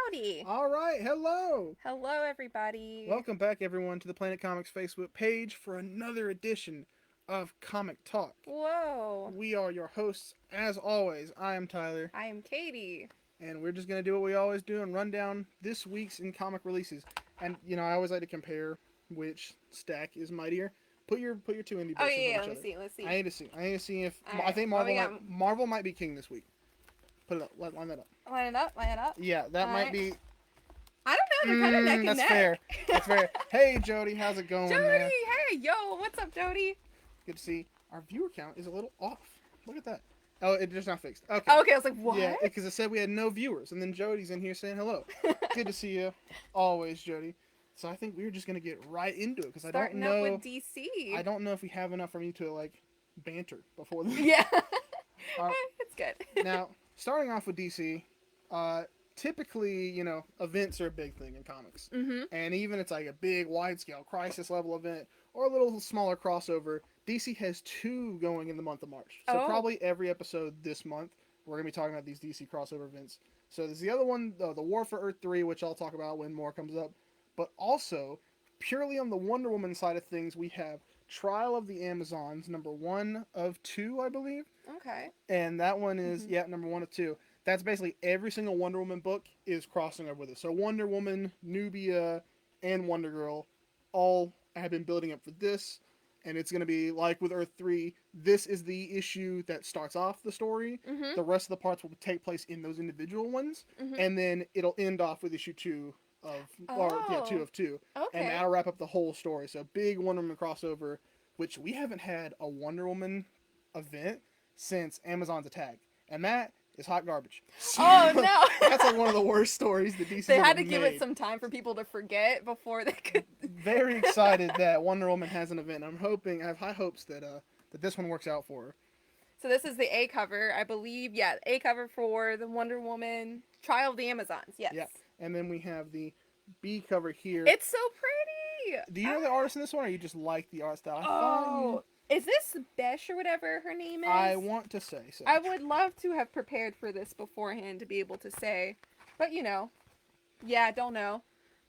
Howdy! All right, hello. Hello, everybody. Welcome back, everyone, to the Planet Comics Facebook page for another edition of Comic Talk. Whoa. We are your hosts, as always. I am Tyler, I am Katie. and we're just going to do what we always do and run down this week's in comic releases. And, I always like to compare which stack is mightier. Put your two indie Oh, books in yeah, front of let each me other. see, let's see. I need to see if All I right, think what we got? Marvel might be king this week. Put it up. Line that up. Line it up. Yeah, that All might right. be. I don't know, they're kind of neck and That's neck. fair. That's fair. Hey, Jody, how's it going? Jody, hey, yo, what's up, Jody? Good to see. Our viewer count is a little off. Look at that. Oh, it just not fixed. Okay. Oh, okay, I was like, what? Yeah, because it said we had no viewers, and then Jody's in here saying hello. Good to see you, always, Jody. So I think we're just gonna get right into it because I don't Starting know. up with DC. I don't know if we have enough for me to like banter before this. Yeah. Uh, It's good. Now, starting off with DC, typically, events are a big thing in comics. Mm-hmm. And even it's like a big, wide-scale crisis level event or a little smaller crossover, DC has two going in the month of March. So probably every episode this month, we're going to be talking about these DC crossover events. So there's the other one, the War for Earth 3, which I'll talk about when more comes up. But also, purely on the Wonder Woman side of things, we have Trial of the Amazons, number 1 of 2, I believe. Okay. And that one is, number 1 of 2. That's basically every single Wonder Woman book is crossing over with it. So Wonder Woman, Nubia, and Wonder Girl all have been building up for this. And it's going to be like with Earth 3, this is the issue that starts off the story. Mm-hmm. The rest of the parts will take place in those individual ones. Mm-hmm. And then it'll end off with issue 2 of 2 of 2. Okay. And that'll wrap up the whole story. So big Wonder Woman crossover, which we haven't had a Wonder Woman event since Amazon's Attack. And that is hot garbage. Oh, no. That's like one of the worst stories that DC They had ever to give made. it some time for people to forget before they could. Very excited that Wonder Woman has an event. I have high hopes that this one works out for her. So this is the A cover, I believe. Yeah, A cover for the Wonder Woman Trial of the Amazons. Yes. Yeah. And then we have the B cover here. It's so pretty. Do you know the artist in this one, or you just like the art style? Is this Besh or whatever her name is? I want to say so. I would love to have prepared for this beforehand to be able to say, but yeah, don't know.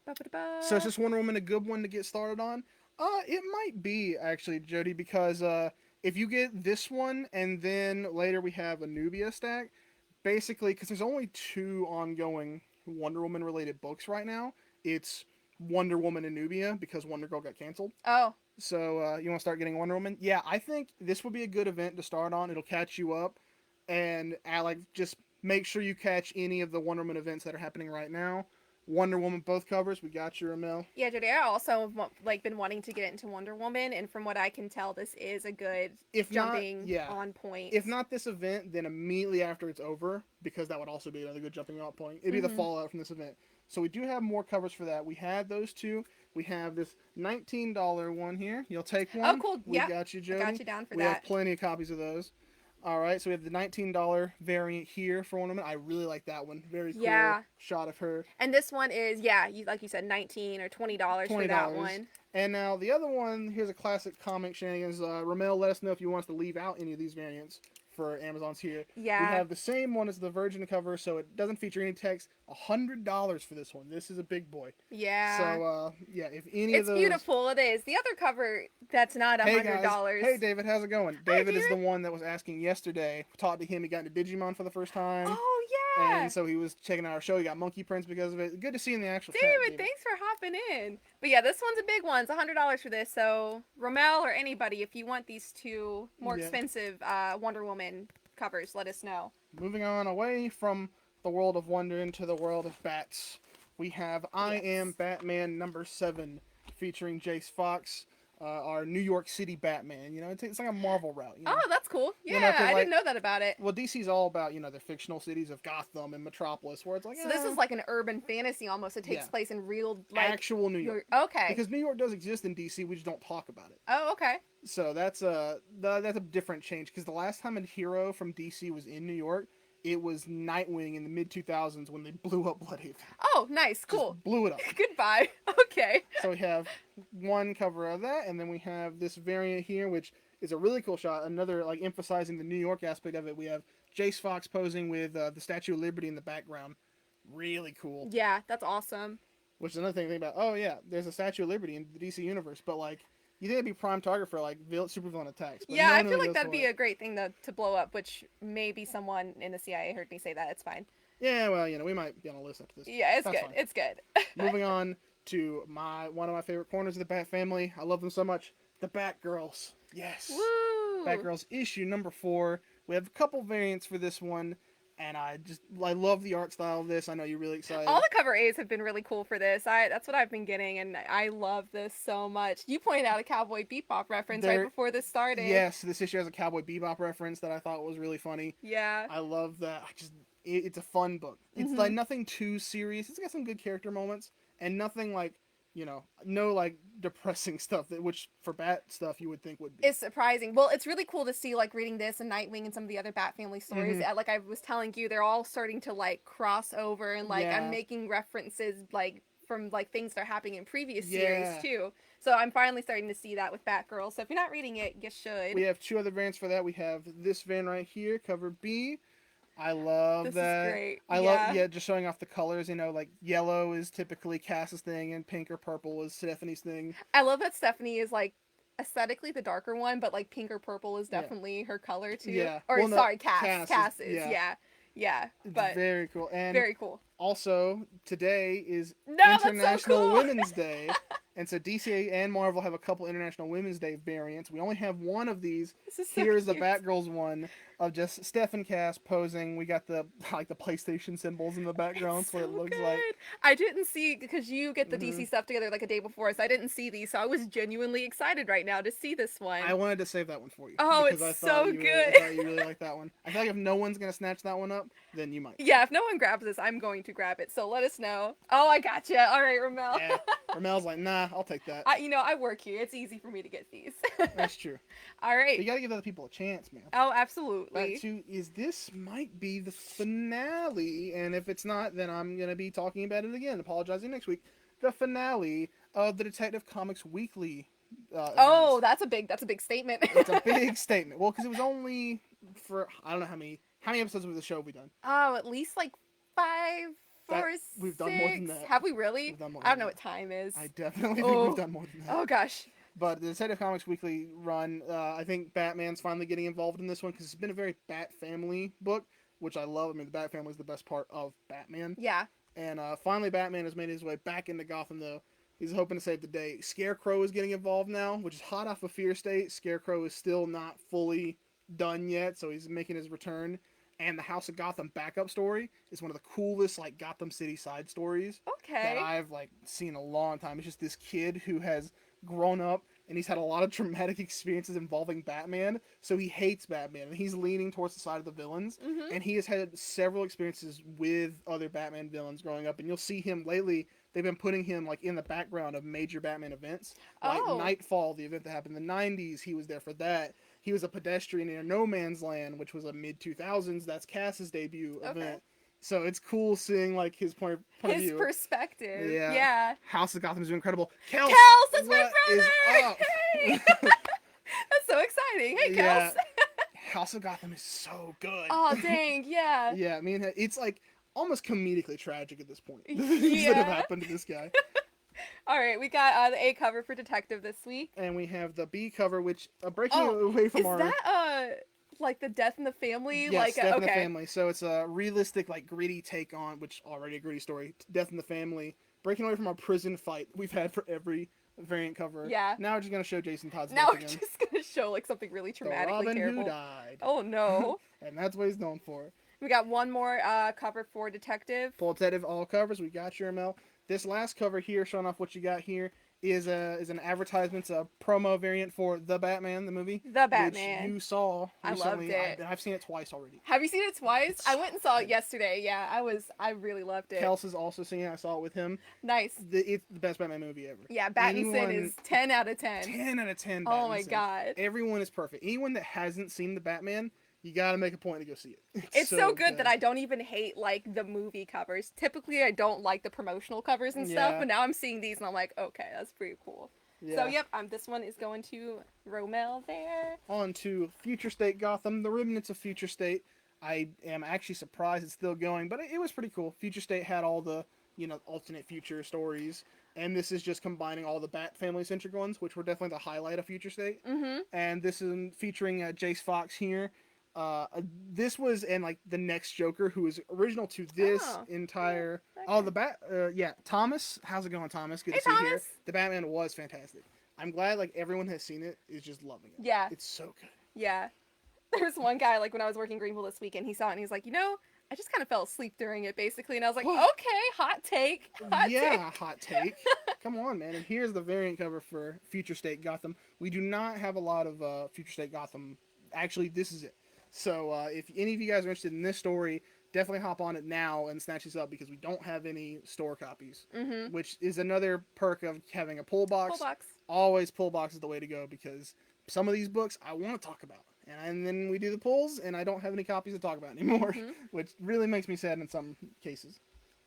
Ba-ba-da-ba. So is this Wonder Woman a good one to get started on? It might be actually, Jody, because if you get this one and then later we have a Nubia stack, basically because there's only 2 ongoing Wonder Woman related books right now. It's Wonder Woman and Nubia because Wonder Girl got canceled. Oh. So you want to start getting Wonder Woman? Yeah, I think this would be a good event to start on. It'll catch you up, and just make sure you catch any of the Wonder Woman events that are happening right now. Wonder Woman both covers. We got you, Ramel. Yeah, Jody, I also have been wanting to get into Wonder Woman, and from what I can tell, this is a good on point. If not this event, then immediately after it's over, because that would also be another good jumping off point. It'd be the fallout from this event. So we do have more covers for that. We had those 2. We have this $19 one here. You'll take one? Oh, cool. We got you, Jody. I got you down for we that. We have plenty of copies of those. All right, so we have the $19 variant here for Wonder Woman. I really like that one. Very cool shot of her. And this one is, like you said, $19 or $20 for that one. And now the other one, here's a classic comic shenanigans. Ramel, let us know if you want us to leave out any of these variants for Amazon's here. Yeah. We have the same one as the Virgin cover, so it doesn't feature any text. $100 for this one. This is a big boy. Yeah. So, if any it's of those... beautiful. It is. The other cover, that's not $100. Hey, guys. Hey, David. How's it going? David is the one that was asking yesterday. Talked to him. He got into Digimon for the first time. Oh, yeah. And so he was checking out our show. He got monkey prints because of it. Good to see you in the actual chat, David, thanks for hopping in. But yeah, this one's a big one. It's $100 for this. So, Romel or anybody, if you want these 2 more expensive Wonder Woman covers, let us know. Moving on away from the world of Wonder into the world of bats, we have I Am Batman number 7 featuring Jace Fox, our New York City Batman. It's like a Marvel route. Oh, that's cool. Yeah, I didn't know that about it. Well, DC's all about, the fictional cities of Gotham and Metropolis, where it's like... So this is like an urban fantasy almost. It takes place in real, actual New York. Okay. Because New York does exist in DC, we just don't talk about it. Oh, okay. So that's a different change, because the last time a hero from DC was in New York, it was Nightwing in the mid-2000s when they blew up Bloodhaven. Oh, nice. Cool. Just blew it up. Goodbye. Okay. So we have one cover of that, and then we have this variant here, which is a really cool shot. Another, emphasizing the New York aspect of it. We have Jace Fox posing with the Statue of Liberty in the background. really cool. Yeah, that's awesome. Which is another thing about, oh yeah, there's a Statue of Liberty in the DC universe, but like, you think it'd be prime target for like supervillain attacks. But Yeah, no I one feel really like goes that'd for be it. a great thing to blow up, which maybe someone in the CIA heard me say that. It's fine. Yeah, well, we might be on a list after this. Yeah, it's That's good. fine. It's good. Moving on to one of my favorite corners of the Bat family. I love them so much. The Batgirls. Yes. Woo! Batgirls issue number 4. We have a couple variants for this one, and I love the art style of this. I know you're really excited. All the cover A's have been really cool for this. That's what I've been getting, and I love this so much. You pointed out a Cowboy Bebop reference right before this started. Yes, this issue has a Cowboy Bebop reference that I thought was really funny. Yeah. I love that. It's a fun book. It's like nothing too serious. It's got some good character moments, and nothing like, no like depressing stuff which for Bat stuff you would think would be. It's surprising. Well, it's really cool to see, like, reading this and Nightwing and some of the other Bat family stories. Like I was telling you, they're all starting to like cross over, and like I'm making references like from like things that are happening in previous series too. So I'm finally starting to see that with Batgirl. So if you're not reading it, you should. We have 2 other variants for that. We have this variant right here, cover B. I love this that. Is great. I love just showing off the colors. Like yellow is typically Cass's thing, and pink or purple is Stephanie's thing. I love that Stephanie is like aesthetically the darker one, but like pink or purple is definitely her color too. Yeah. Or well, no, sorry, Cass. Cass is. Yeah. Yeah. It's But very cool. And very cool. also, today is That's so International cool. Women's Day. And so DC and Marvel have a couple International Women's Day variants. We only have one of these. This is so Here's cute. the Batgirls one of just Steph and Cass posing. We got the PlayStation symbols in the background. That's what it looks like. I didn't see, because you get the DC stuff together like a day before, so I didn't see these. So I was genuinely excited right now to see this one. I wanted to save that one for you. Oh, because it's I thought so you good. I thought you really like that one. I feel like if no one's going to snatch that one up, then you might. Yeah, if no one grabs this, I'm going to grab it. So let us know. Oh, I gotcha. All right, Ramel. Yeah. Ramel's like, nah, I'll take that. I work here. It's easy for me to get these. That's true. All right. But you got to give other people a chance, man. Oh, absolutely. Back to this might be the finale, and if it's not, then I'm gonna be talking about it again. Apologizing next week. The finale of the Detective Comics Weekly. Oh, that's a big statement. It's a big statement. Well, because it was only for I don't know how many episodes of the show have we done. Oh, at least like 5 or 6. We've done more than that. Have we really? We've done more I don't than know that. what time is. I definitely think we've done more than that. Oh gosh. But the Detective Comics Weekly run, I think Batman's finally getting involved in this one because it's been a very Bat family book, which I love. I mean, the Bat family is the best part of Batman. Yeah. And finally, Batman has made his way back into Gotham, though. He's hoping to save the day. Scarecrow is getting involved now, which is hot off of Fear State. Scarecrow is still not fully done yet, so he's making his return. And the House of Gotham backup story is one of the coolest, like, Gotham City side stories that I've, like, seen in a long time. It's just this kid who has grown up and he's had a lot of traumatic experiences involving Batman, so he hates Batman and he's leaning towards the side of the villains. And he has had several experiences with other Batman villains growing up, and you'll see him lately. They've been putting him like in the background of major Batman events, like Nightfall, the event that happened in the 90s. He was there for that. He was a pedestrian in No Man's Land, which was a mid-2000s. That's Cass's debut event. So it's cool seeing like his point of view. His perspective. Yeah. Yeah. House of Gotham is incredible. Kels, that's my brother! Hey! That's so exciting. Hey, Kels. Yeah. House of Gotham is so good. Oh, dang, yeah. Yeah, I mean, it's like almost comedically tragic at this point. The things that have happened to this guy. All right, we got the A cover for Detective this week. And we have the B cover, which breaking away from is that like the Death in the Family? Yes, Death in the okay. Family. So it's a realistic, like, gritty take on, which already a gritty story, Death in the Family. Breaking away from our prison fight we've had for every variant cover. Yeah. Now we're just going to show Jason Todd's Now death we're again. just going to show, like, something really The traumatically Robin terrible. who died. Oh, no. And that's what he's known for. We got one more cover for Detective. Full Detective, all covers. We got your ML. This last cover here, showing off what you got here, is an advertisement. It's a promo variant for The Batman, the movie. The Batman. Which you saw recently. I loved it. I've seen it twice already. Have you seen it twice? I went and saw it yesterday. Yeah, I really loved it. Kels has also seen it. I saw it with him. Nice. It's the best Batman movie ever. Yeah, Battinson is 10 out of 10. 10 out of 10. Oh my Battinson. god. Everyone is perfect. Anyone that hasn't seen the Batman, you gotta make a point to go see it. It's so good that I don't even hate, like, the movie covers. Typically, I don't like the promotional covers and stuff, but now I'm seeing these and I'm like, okay, that's pretty cool. Yeah. So, yep, this one is going to Romel there. On to Future State Gotham, the remnants of Future State. I am actually surprised it's still going, but it was pretty cool. Future State had all the, alternate future stories, and this is just combining all the Bat family centric ones, which were definitely the highlight of Future State. Mm-hmm. And this is featuring Jace Fox here. This was in like the next Joker, who is original to this entire. Okay. Oh, the Bat. Thomas. How's it going, Thomas? Good to see you here. The Batman was fantastic. I'm glad like everyone has seen it, is just loving it. Yeah. It's so good. Yeah. There's one guy, like, when I was working Greenville this weekend, he saw it and he's like, I just kind of fell asleep during it, basically. And I was like, okay, hot take. Hot take. Come on, man. And here's the variant cover for Future State Gotham. We do not have a lot of Future State Gotham. Actually, this is it. So if any of you guys are interested in this story, definitely hop on it now and snatch this up, because we don't have any store copies, which is another perk of having a pull box. Always pull box is the way to go, because some of these books I want to talk about. And then we do the pulls, and I don't have any copies to talk about anymore, which really makes me sad in some cases.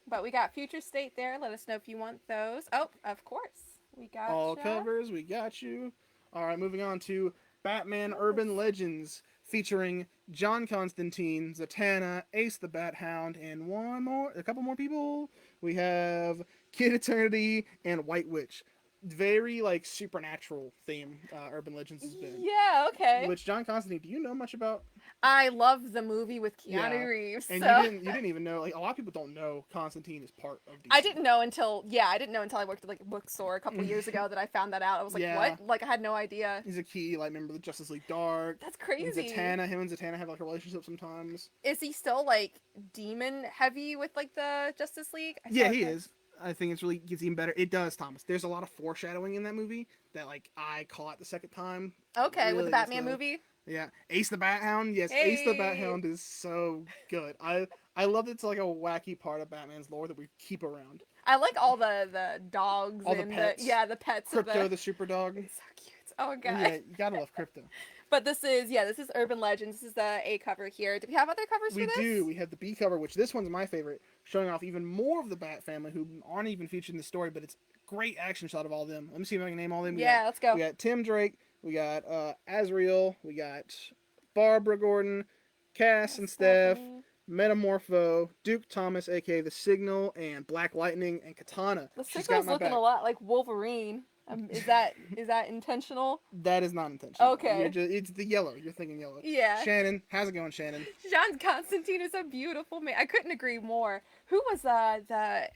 But we got Future State there. Let us know if you want those. Oh, of course. We got all covers. We got you. All right, moving on to Batman Urban Legends, featuring John Constantine, Zatanna, Ace the Bat Hound, and a couple more people. We have Kid Eternity and White Witch. Very like supernatural theme Urban Legends has been. Yeah, okay. Which, John Constantine, do you know much about? I love the movie with Keanu Reeves. And you didn't even know, like, a lot of people don't know Constantine is part of DC. I didn't know until I worked at like a bookstore a couple years ago that I found that out. I was like, what? Like, I had no idea. He's a key like member of the Justice League Dark. That's crazy. Him and Zatanna have like a relationship sometimes. Is he still like demon heavy with like the Justice League? He is. I think it's really gets even better. It does, Thomas. There's a lot of foreshadowing in that movie that like I caught the second time. Okay, really, with the Batman movie. Yeah, Ace the Bat Hound. Yes, hey. Ace the Bat Hound is so good. I love that it's like a wacky part of Batman's lore that we keep around. I like all the dogs all and the pets. The pets. Crypto, the super dog. It's so cute. Oh god. Yeah, you gotta love Crypto. But this is Urban Legends. This is the A cover here. Do we have other covers for this? We do. We have the B cover, which this one's my favorite, showing off even more of the Bat family who aren't even featured in the story, but it's a great action shot of all of them. Let me see if I can name all of them. Let's go. We got Tim Drake, we got Azrael, we got Barbara Gordon, Cass and Steph, Metamorpho, Duke Thomas, aka The Signal, and Black Lightning, and Katana. The Signal's looking a lot like Wolverine. Is that intentional? That is not intentional. Okay. It's the yellow. You're thinking yellow. Yeah. Shannon, how's it going, Shannon? John Constantine is a beautiful man. I couldn't agree more. Who was the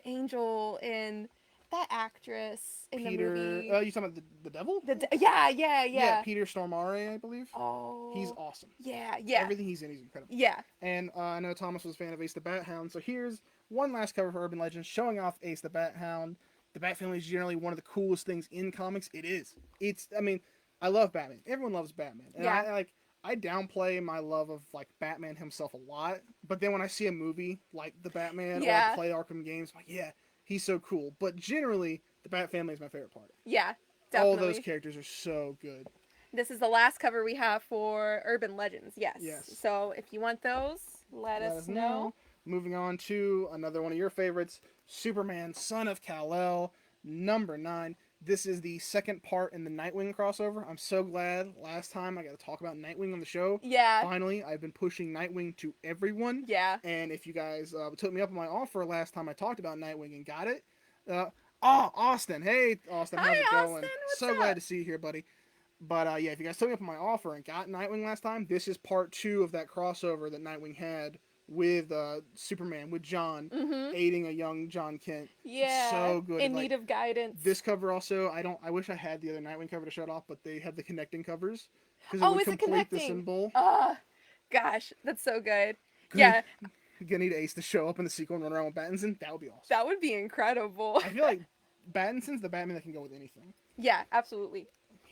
angel in that actress in Peter, the movie? Oh, you talking about the devil? Yeah. Peter Stormare, I believe. Oh. He's awesome. Yeah. Everything he's in, he's incredible. Yeah. And I know Thomas was a fan of Ace the Bat Hound, so here's one last cover for Urban Legends showing off Ace the Bat Hound. The Bat family is generally one of the coolest things in comics. It is. I love Batman. Everyone loves Batman. And I downplay my love of like Batman himself a lot. But then when I see a movie like the Batman or I play Arkham games, I'm like, he's so cool. But generally, the Bat family is my favorite part. Yeah, definitely. All those characters are so good. This is the last cover we have for Urban Legends. Yes. So if you want those, let us know. Moving on to another one of your favorites, Superman, Son of Kal-El, number 9. This is the second part in the Nightwing crossover. I'm so glad last time I got to talk about Nightwing on the show. Yeah. Finally, I've been pushing Nightwing to everyone. Yeah. And if you guys took me up on my offer last time I talked about Nightwing and got it. Austin. Hey, Austin. How's it going? Austin, so glad to see you here, buddy. But if you guys took me up on my offer and got Nightwing last time, this is part 2 of that crossover that Nightwing had with Superman, with John, aiding a young John Kent. Yeah. So good. In need of guidance. This cover also, I wish I had the other Nightwing cover to show it off, but they have the connecting covers. Because it would complete the symbol. Gosh, that's so good. Yeah. Gonna need Ace to show up in the sequel and run around with Pattinson. That would be awesome. That would be incredible. I feel like Pattinson's the Batman that can go with anything. Yeah, absolutely.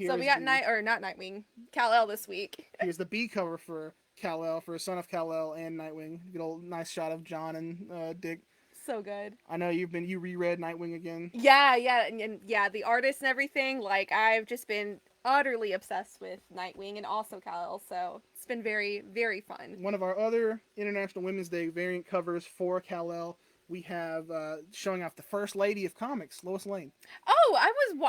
So we got not Nightwing, Kal-El this week. Here's the B cover for Kal-El, for Son of Kal-El and Nightwing. Good old nice shot of John and Dick. So good. I know you reread Nightwing again. Yeah, and the artists and everything. Like, I've just been utterly obsessed with Nightwing and also Kal-El, so it's been very, very fun. One of our other International Women's Day variant covers for Kal-El, we have showing off the First Lady of Comics, Lois Lane. Oh,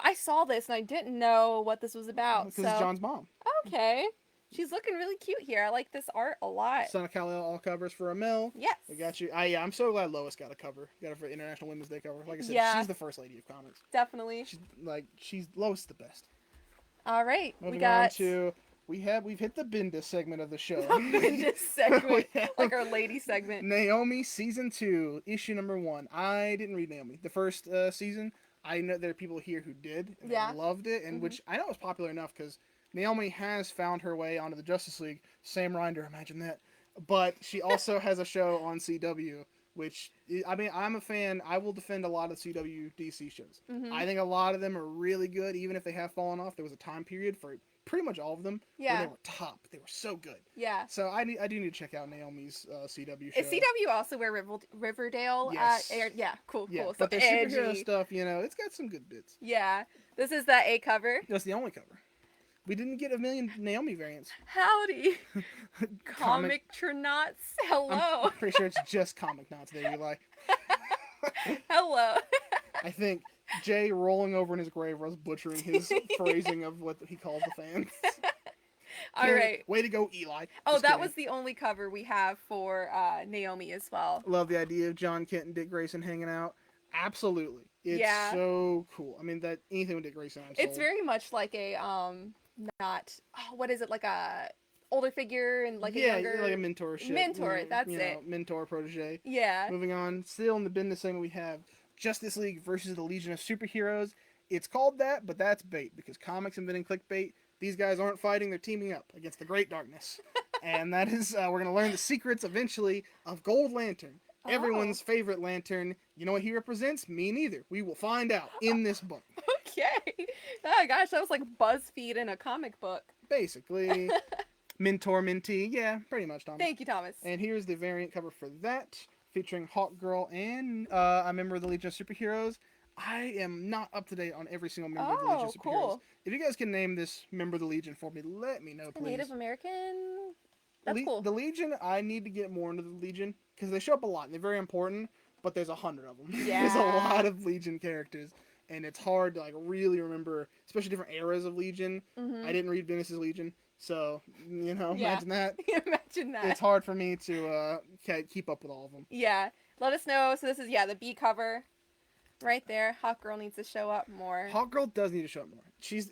I saw this and I didn't know what this was about. Because it's John's mom. Okay. She's looking really cute here. I like this art a lot. Son of Kal-El all covers for Amel. Yes. We got you. I'm so glad Lois got a cover. Got her for International Women's Day cover. Like I said, Yeah. she's the first lady of comics. Definitely. Lois is the best. All right. Moving on to we've hit the Bendis segment of the show. The Bendis segment, like our lady segment. Naomi season 2, issue number 1. I didn't read Naomi the first season. I know there are people here who did and they loved it, and which I know was popular enough because Naomi has found her way onto the Justice League. Sam Rinder, imagine that. But she also has a show on CW, which, I mean, I'm a fan. I will defend a lot of CW DC shows. I think a lot of them are really good, even if they have fallen off. There was a time period for pretty much all of them where they were top. They were so good. Yeah. So I do need to check out Naomi's CW show. Is CW also where Riverdale aired? Yeah, cool. Yeah, So but their superhero stuff, it's got some good bits. Yeah. This is the A cover. That's the only cover. We didn't get a million Naomi variants. Howdy. Comic Tronauts. Hello. I'm pretty sure it's just Comic Knots that you like. Hello. I think Jay rolling over in his grave was butchering his phrasing of what he calls the fans. All right. Way to go, Eli. Oh, that was the only cover we have for Naomi as well. Love the idea of John Kent and Dick Grayson hanging out. Absolutely. It's so cool. I mean, that anything with Dick Grayson, I'm sold. It's very much like a what is it, like a older figure and like a younger, like a mentorship. That's it. Mentor protege. Yeah. Moving on, still in the business thing, we have Justice League versus the Legion of Superheroes. It's called that, but that's bait because comics inventing clickbait. These guys aren't fighting; they're teaming up against the Great Darkness, and that is we're gonna learn the secrets eventually of Gold Lantern. Everyone's favorite Lantern. You know what he represents? Me neither. We will find out in this book. Okay. Oh gosh, that was like BuzzFeed in a comic book. Basically. Mentor, mentee. Yeah, pretty much, Thomas. Thank you, Thomas. And here's the variant cover for that, featuring Hawkgirl and a member of the Legion of Superheroes. I am not up to date on every single member of the Legion of Superheroes. Cool. If you guys can name this member of the Legion for me, let me know, please. Native American? That's cool. The Legion, I need to get more into the Legion, because they show up a lot, and they're very important, but there's 100 of them. Yeah. There's a lot of Legion characters, and it's hard to really remember, especially different eras of Legion. I didn't read Bendis' Legion, so, imagine that. Imagine that. It's hard for me to keep up with all of them. Yeah. Let us know. So this is, the B cover. Right there. Hawkgirl needs to show up more. Hawkgirl does need to show up more. She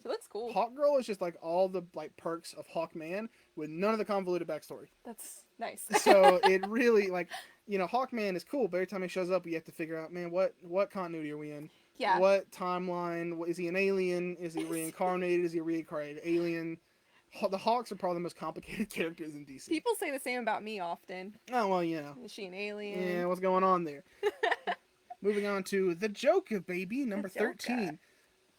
looks cool. Hawkgirl is just all the perks of Hawkman with none of the convoluted backstory. That's nice. So it really Hawkman is cool, but every time he shows up, you have to figure out, man, what continuity are we in? Yeah. What timeline? Is he an alien? Is he reincarnated? Is he a reincarnated alien? The Hawks are probably the most complicated characters in DC. People say the same about me often. Oh, well, Is she an alien? Yeah, what's going on there? Moving on to The Joker, baby, number 13.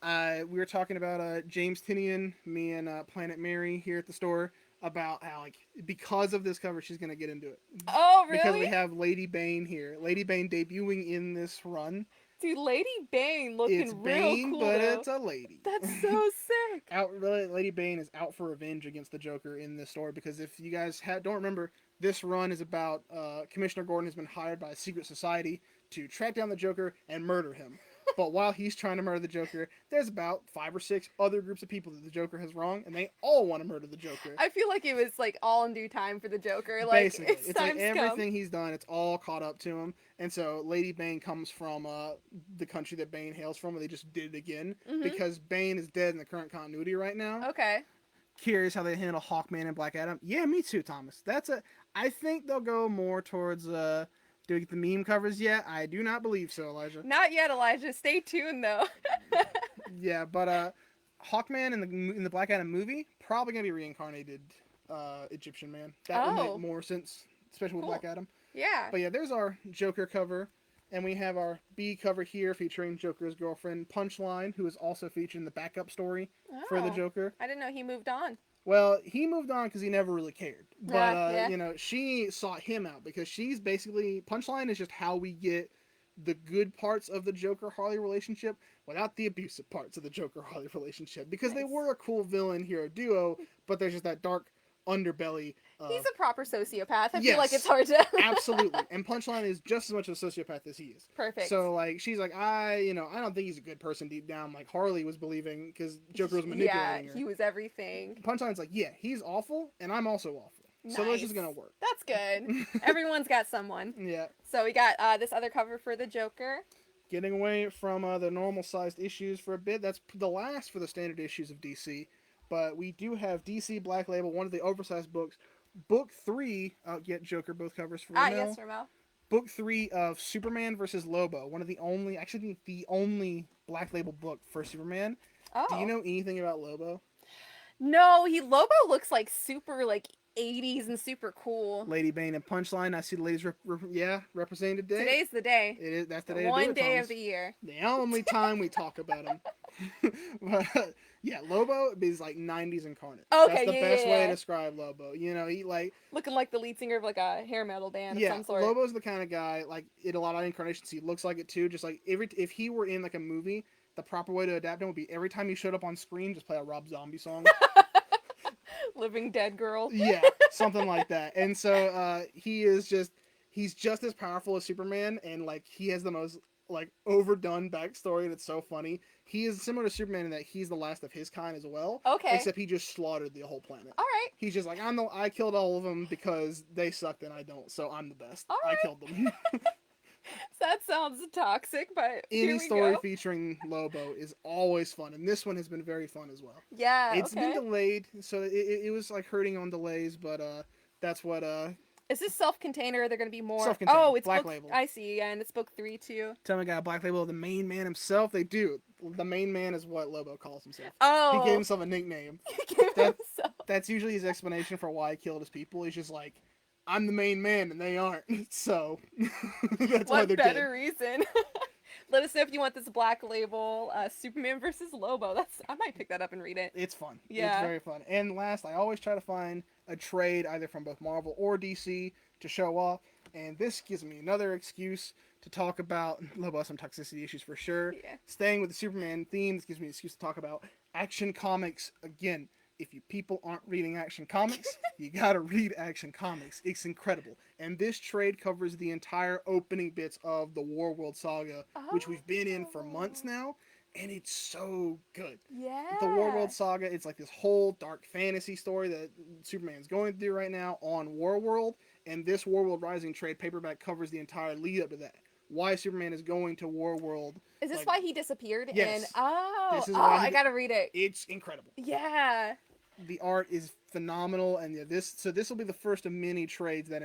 We were talking about James Tinian, me and Planet Mary here at the store, about how, because of this cover, she's going to get into it. Oh, really? Because we have Lady Bane here. Lady Bane debuting in this run. Dude, Lady Bane looking it's real Bane, cool, but though. it's a lady. That's so sick. Lady Bane is out for revenge against the Joker in this story, because if you guys don't remember, this run is about Commissioner Gordon has been hired by a secret society to track down the Joker and murder him. But while he's trying to murder the Joker, there's about 5 or 6 other groups of people that the Joker has wronged, and they all want to murder the Joker. I feel like it was all in due time for the Joker. Basically, it's everything he's done, it's all caught up to him. And so Lady Bane comes from the country that Bane hails from, where they just did it again, because Bane is dead in the current continuity right now. Okay. Curious how they handle Hawkman and Black Adam. Yeah, me too, Thomas. I think they'll go more towards do we get the meme covers yet? I do not believe so, Elijah. Not yet, Elijah. Stay tuned, though. Yeah, but Hawkman in the Black Adam movie, probably going to be reincarnated Egyptian man. That would make more sense, especially with Black Adam. Yeah. But yeah, there's our Joker cover. And we have our B cover here featuring Joker's girlfriend, Punchline, who is also featured in the backup story for the Joker. I didn't know he moved on. Well, he moved on because he never really cared. But, she sought him out because she's basically... Punchline is just how we get the good parts of the Joker-Harley relationship without the abusive parts of the Joker-Harley relationship. Because they were a cool villain hero duo, but there's just that dark underbelly He's a proper sociopath. I yes, feel like it's hard to... absolutely. And Punchline is just as much of a sociopath as he is. Perfect. So, like, she's like, I don't think he's a good person deep down. Like, Harley was believing, because Joker was manipulating her. Yeah, he was everything. Punchline's like, yeah, he's awful, and I'm also awful. Nice. So this is going to work. That's good. Everyone's got someone. Yeah. So we got this other cover for the Joker. Getting away from the normal-sized issues for a bit. That's the last for the standard issues of DC. But we do have DC Black Label, one of the oversized books. Book 3, get Joker both covers for Ramel. Yes, Ramel. Book 3 of Superman versus Lobo. One of the only, actually the only Black Label book for Superman. Oh. Do you know anything about Lobo? No, Lobo looks like super, like, 80s and super cool. Lady Bane and Punchline. I see the ladies representing today. Today's the day. It is. That's the day. One day of the year. The only time we talk about him. But yeah, Lobo is like 90s incarnate. Okay, that's the best way to describe Lobo. He like looking like the lead singer of like a hair metal band of some sort. Lobo's the kind of guy, like, in a lot of incarnations he looks like it too. Just like if he were in like a movie, the proper way to adapt him would be every time he showed up on screen, just play a Rob Zombie song. Living Dead Girl. Yeah, something like that. And so he's just as powerful as Superman, and like he has the most like overdone backstory, and it's so funny. He is similar to Superman in that he's the last of his kind as well. Okay. Except he just slaughtered the whole planet. All right. He's just like, I killed all of them because they sucked and I don't, so I'm the best. All right. I killed them. That sounds toxic, but any story featuring Lobo is always fun, and this one has been very fun as well. Yeah, it's been delayed, so it was like hurting on delays, but that's what Is this self-contained, or are there going to be more? Self-contained. Oh, it's Black Label. I see, yeah, and it's book 3 too. Tell me, guy, Black Label, the main man himself. They do. The main man is what Lobo calls himself. Oh, he gave himself a nickname. That's usually his explanation for why he killed his people. He's just like, I'm the main man and they aren't. So that's why they're dead. What better reason? Let us know if you want this Black Label Superman versus Lobo. I might pick that up and read it. It's fun. Yeah. It's very fun. And last, I always try to find a trade either from both Marvel or DC to show off. And this gives me another excuse to talk about Lobo has some toxicity issues for sure. Yeah. Staying with the Superman theme, this gives me an excuse to talk about Action Comics again. If you people aren't reading Action Comics, you gotta read Action Comics. It's incredible. And this trade covers the entire opening bits of the Warworld saga, which we've been in for months now, and it's so good. Yeah. The Warworld saga, it's like this whole dark fantasy story that Superman's going through right now on Warworld, and this Warworld Rising trade paperback covers the entire lead up to that. Why Superman is going to Warworld. Is this why he disappeared? Yes. I gotta read it. It's incredible. Yeah. The art is phenomenal, and this will be the first of many trades that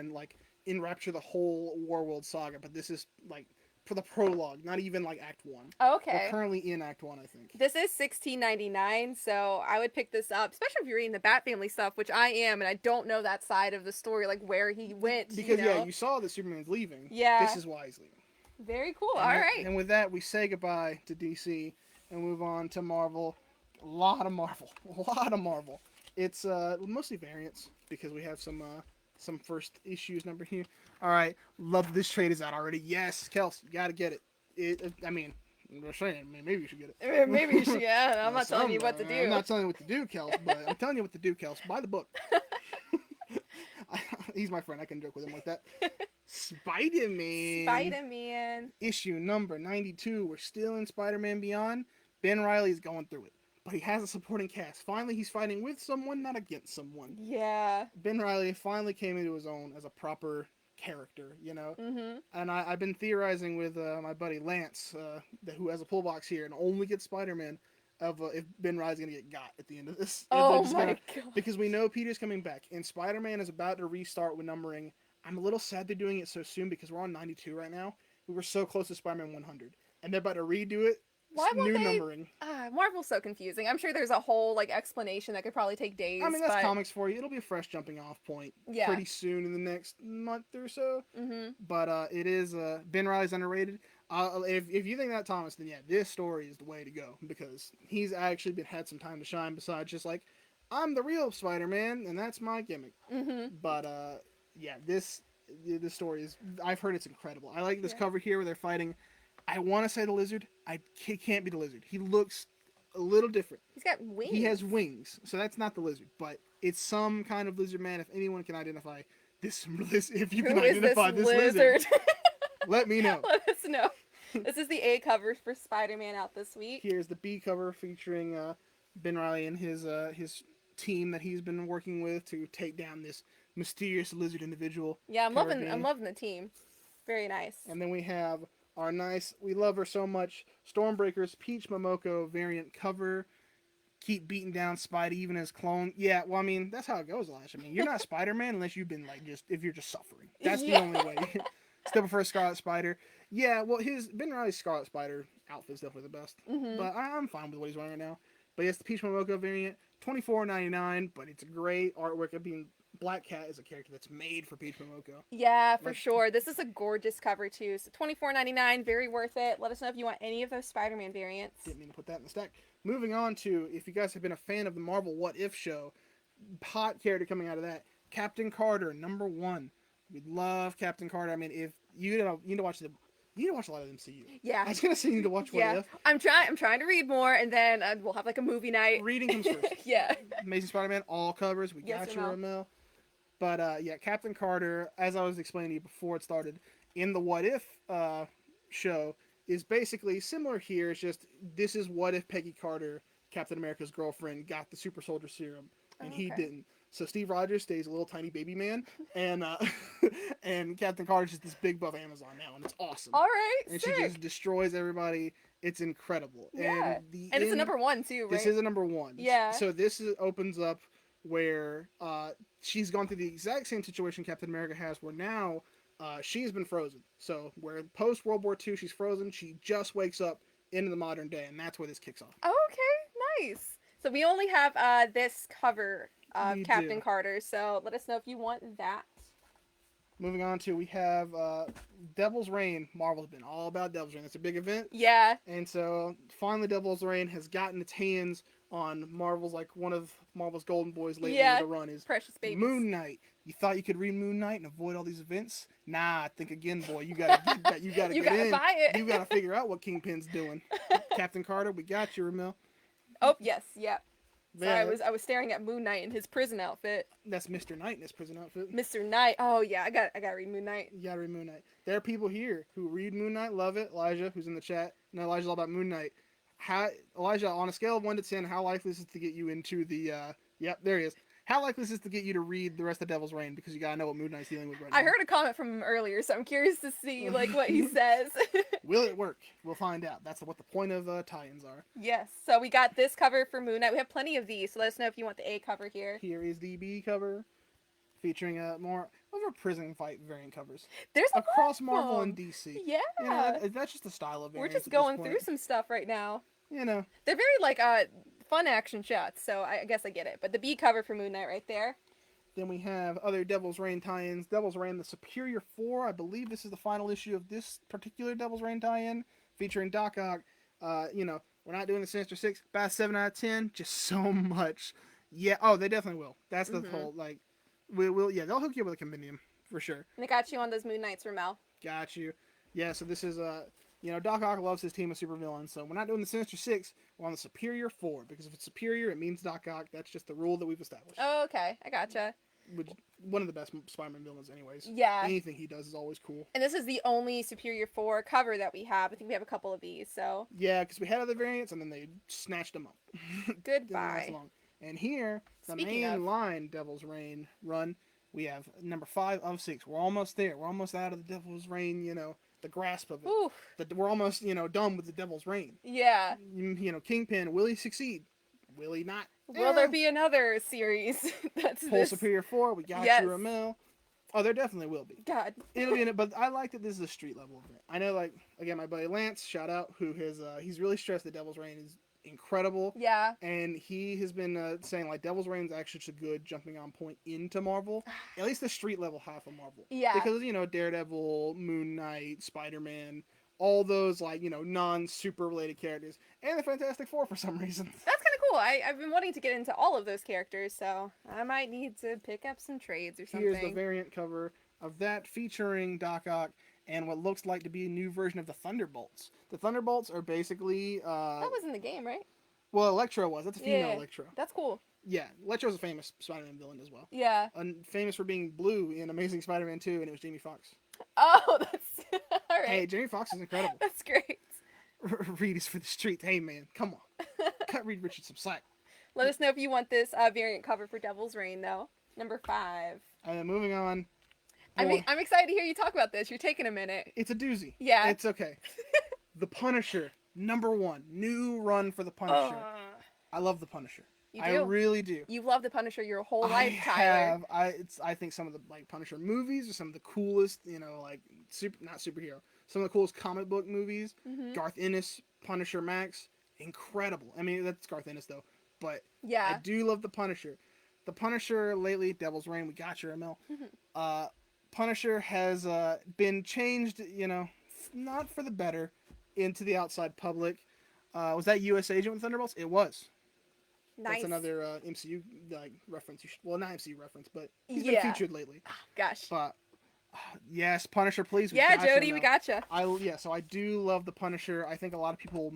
enrapture the whole Warworld saga. But this is like for the prologue, not even like Act 1. Okay. We're currently in Act 1, I think. This is $16.99, so I would pick this up, especially if you're reading the Bat Family stuff, which I am, and I don't know that side of the story, like where he went. Because you saw that Superman's leaving. Yeah. This is why he's leaving. Very cool. All right. And with that, we say goodbye to DC and move on to Marvel. A lot of Marvel. It's mostly variants because we have some first issues number here. All right, love this trade is out already. Yes, Kels, you gotta get it. I'm just saying, maybe you should get it. Maybe you should. Yeah, I'm not telling you what to do. I'm not telling you what to do, Kels, but I'm telling you what to do, Kels. Buy the book. He's my friend. I can joke with him like that. Spider-Man. Issue number 92. We're still in Spider-Man Beyond. Ben Reilly's going through it. But he has a supporting cast. Finally, he's fighting with someone, not against someone. Yeah. Ben Reilly finally came into his own as a proper character, Mm-hmm. And I've been theorizing with my buddy Lance, who has a pull box here and only gets Spider-Man, of if Ben Reilly's going to get got at the end of this. Oh my God. Because we know Peter's coming back, and Spider-Man is about to restart with numbering. I'm a little sad they're doing it so soon because we're on 92 right now. We were so close to Spider-Man 100. And they're about to redo it. Why won't they? Numbering. Marvel's so confusing. I'm sure there's a whole explanation that could probably take days. I mean, that's comics for you. It'll be a fresh jumping off point pretty soon in the next month or so. Mm-hmm. But it is Ben Reilly's underrated. If you think that, Thomas, then yeah, this story is the way to go because he's actually had some time to shine. Besides just like I'm the real Spider-Man and that's my gimmick. Mm-hmm. But yeah, this story is. I've heard it's incredible. I like this cover here where they're fighting. I want to say the Lizard. He can't be the Lizard. He looks a little different. He's got wings. He has wings, so that's not the lizard, but it's some kind of lizard man. If anyone can identify this, if you can identify this lizard, let me know. Let us know. This is the A cover for Spider-Man out this week. Here's the B cover featuring Ben Reilly and his team that he's been working with to take down this mysterious lizard individual. Yeah, I'm loving the team. Very nice. And then we have our nice, we love her so much, Stormbreaker's Peach Momoko variant cover. Keep beating down Spidey even as clone. Yeah, well, I mean, that's how it goes, Elijah. I mean, you're not Spider-Man unless you've been like if you're just suffering. That's the only way. Still prefer Scarlet Spider. Yeah, well, Ben Reilly's Scarlet Spider outfit's definitely the best. Mm-hmm. But I'm fine with what he's wearing right now. But yes, the Peach Momoko variant, $24.99, but it's a great artwork. I mean, Black Cat is a character that's made for Peach Momoko. Yeah, for sure. This is a gorgeous cover, too. So $24.99, very worth it. Let us know if you want any of those Spider-Man variants. Didn't mean to put that in the stack. Moving on to, if you guys have been a fan of the Marvel What If show, hot character coming out of that, Captain Carter, #1. We love Captain Carter. I mean, if you need to watch a lot of MCU. Yeah. I was gonna say you need to watch What If. I'm trying to read more, and then we'll have like a movie night. Reading comes first. Yeah. Amazing Spider-Man, all covers. We got you, Ramel. But yeah, Captain Carter, as I was explaining to you before it started, in the What If show, is basically similar here. It's just this is what if Peggy Carter, Captain America's girlfriend, got the super soldier serum and he didn't. So Steve Rogers stays a little tiny baby man, and and Captain Carter's just this big buff Amazon now, and it's awesome. All right, and sick. she just destroys everybody. It's incredible. Yeah. And it's a #1 too, right? This is a #1. Yeah. So this opens up where she's gone through the exact same situation Captain America has, where now she's been frozen. So where post World War II she's frozen, she just wakes up into the modern day, and that's where this kicks off. Okay, nice. So we only have this cover of Captain Carter, so let us know if you want that. Moving on to, we have Devil's Reign. Marvel's been all about Devil's Reign. It's a big event. Yeah. And so finally Devil's Reign has gotten its hands on Marvel's, like one of Marvel's golden boys lately with the run is Precious Babies. Moon Knight. You thought you could read Moon Knight and avoid all these events? Nah, think again, boy. You gotta buy it. You gotta figure out what Kingpin's doing. Captain Carter, we got you, Ramil. Oh yes, yep. Yeah. So I was staring at Moon Knight in his prison outfit. That's Mr. Knight in his prison outfit. Mr. Knight. Oh yeah, I gotta read Moon Knight. You gotta read Moon Knight. There are people here who read Moon Knight, love it. Elijah, who's in the chat, no, Elijah's all about Moon Knight. Elijah, on a scale of 1 to 10, how likely is it to get you into the? Yep, there he is. How likely is this to get you to read the rest of Devil's Reign, because you gotta know what Moon Knight's dealing with right now? I heard a comment from him earlier, so I'm curious to see like what he says. Will it work? We'll find out. That's what the point of tie-ins are. Yes. So we got this cover for Moon Knight. We have plenty of these, so let us know if you want the A cover here. Here is the B cover, featuring more over prison fight variant covers. There's across Marvel and DC. Yeah. That's just the style of variants. We're just going through some stuff right now. You know. They're very like fun action shots, so I guess I get it. But the B cover for Moon Knight right there. Then we have other Devil's Reign tie-ins. Devil's Reign, the Superior 4. I believe this is the final issue of this particular Devil's Reign tie-in, featuring Doc Ock. You know, we're not doing the Sinister 6. About 7 out of 10. Just so much. Yeah. Oh, they definitely will. That's the whole, like, yeah, they'll hook you up with a compendium, for sure. And they got you on those Moon Knights, Ramel. Got you. Yeah, so this is, you know, Doc Ock loves his team of supervillains, so we're not doing the Sinister 6, we're on the Superior 4, because if it's Superior, it means Doc Ock. That's just the rule that we've established. Oh, okay. I gotcha. Which, one of the best Spider-Man villains anyways. Yeah. Anything he does is always cool. And this is the only Superior 4 cover that we have. I think we have a couple of these, so. Yeah, because we had other variants, and then they snatched them up. Goodbye. And here, the main line Devil's Reign run, we have number 5 of 6. We're almost there. We're almost out of the Devil's Reign, you know, the grasp of it. Oof. We're almost, you know, done with the Devil's Reign. Yeah. You know, Kingpin, will he succeed? Will he not? Will there be another series? That's Whole Superior 4, we got you, Ramel. Oh, there definitely will be. God. It'll be in it, but I like that this is a street level event. I know, like, again, my buddy Lance, shout out, who has, he's really stressed that Devil's Reign is incredible. Yeah. And he has been saying, like, Devil's Reign is actually a good jumping on point into Marvel. At least the street level half of Marvel. Yeah. Because, you know, Daredevil, Moon Knight, Spider-Man, all those, like, you know, non-super related characters. And the Fantastic Four for some reason. That's kind of cool. I've been wanting to get into all of those characters, so I might need to pick up some trades or something. Here's the variant cover of that, featuring Doc Ock and what looks like to be a new version of the Thunderbolts. The Thunderbolts are basically... that was in the game, right? Well, Electro was. That's a female Electro. That's cool. Yeah, Electro's a famous Spider-Man villain as well. Yeah. And famous for being blue in Amazing Spider-Man 2, and it was Jamie Foxx. Oh, that's all right. Hey, Jamie Foxx is incredible. That's great. Reed is for the street. Hey, man, come on. Cut Reed Richards some slack. Let us know if you want this variant cover for Devil's Reign, though. Number 5. And then moving on. I'm excited to hear you talk about this. You're taking a minute. It's a doozy. Yeah. It's okay. The Punisher, number 1. New run for the Punisher. I love the Punisher. You do? I really do. You've loved the Punisher your whole life, Tyler. I think some of the Punisher movies are some of the coolest, not superhero. Some of the coolest comic book movies. Mm-hmm. Garth Ennis, Punisher Max, incredible. I mean, that's Garth Ennis though, but yeah, I do love the Punisher. The Punisher lately, Devil's Reign, we got you, Mel. Mm-hmm. Punisher has been changed, not for the better, into the outside public. Was that U.S. Agent with Thunderbolts? It was. Nice. That's another MCU reference. Not MCU reference, but he's been featured lately. Gosh. But yes, Punisher, please. Jody, we gotcha. So I do love the Punisher. I think a lot of people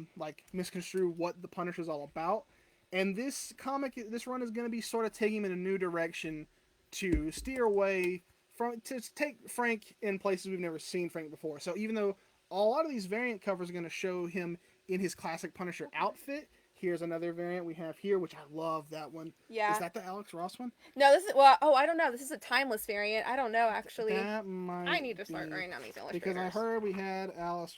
misconstrue what the Punisher is all about, and this run is going to be sort of taking him in a new direction to steer away to take Frank in places we've never seen Frank before. So even though a lot of these variant covers are going to show him in his classic Punisher outfit. Here's another variant we have here, which I love that one. Yeah. Is that the Alex Ross one? No, this is, I don't know. This is a timeless variant. I don't know, actually. That might I need to start writing on these illustrators. Because I heard we had Alex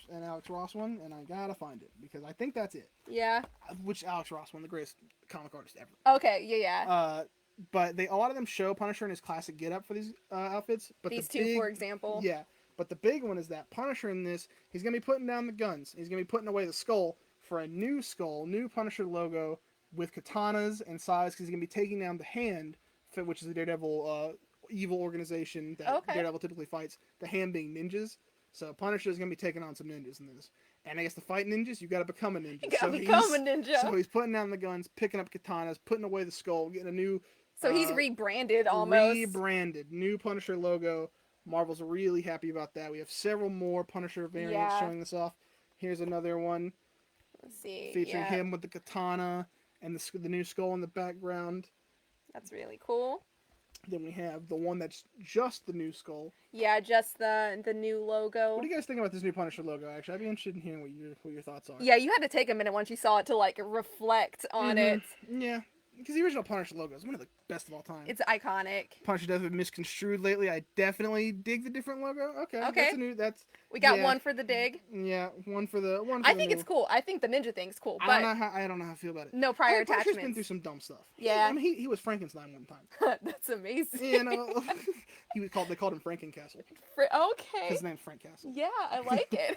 Ross one, and I gotta find it, because I think that's it. Yeah. Which Alex Ross one, the greatest comic artist ever. Okay, yeah. But a lot of them show Punisher in his classic getup for these outfits. But these two, for example. Yeah. But the big one is that Punisher in this, he's going to be putting down the guns. He's going to be putting away the skull for a new skull, new Punisher logo with katanas and scythes, because he's going to be taking down the Hand, which is the Daredevil evil organization that Daredevil typically fights, the Hand being ninjas. So Punisher is going to be taking on some ninjas in this. And I guess to fight ninjas, you got to become a ninja. You got to become a ninja. So he's putting down the guns, picking up katanas, putting away the skull, getting a new... So he's rebranded almost. Rebranded. New Punisher logo. Marvel's really happy about that. We have several more Punisher variants showing this off. Here's another one. Let's see. Featuring him with the katana and the new skull in the background. That's really cool. Then we have the one that's just the new skull. Yeah, just the new logo. What do you guys think about this new Punisher logo, actually? I'd be interested in hearing what your thoughts are. Yeah, you had to take a minute once you saw it to, reflect on it. Yeah. Because the original Punisher logo is one of the best of all time. It's iconic. Punisher does have been misconstrued lately. I definitely dig the different logo. Okay. We got one for the dig. Yeah, one for the I think it's cool. I think the ninja thing's cool. But I don't know how I feel about it. No prior attachments. Punisher's been through some dumb stuff. Yeah. I mean, he was Frankenstein one time. That's amazing. They called him Frankencastle. Okay. His name's Frank Castle. Yeah, I like it.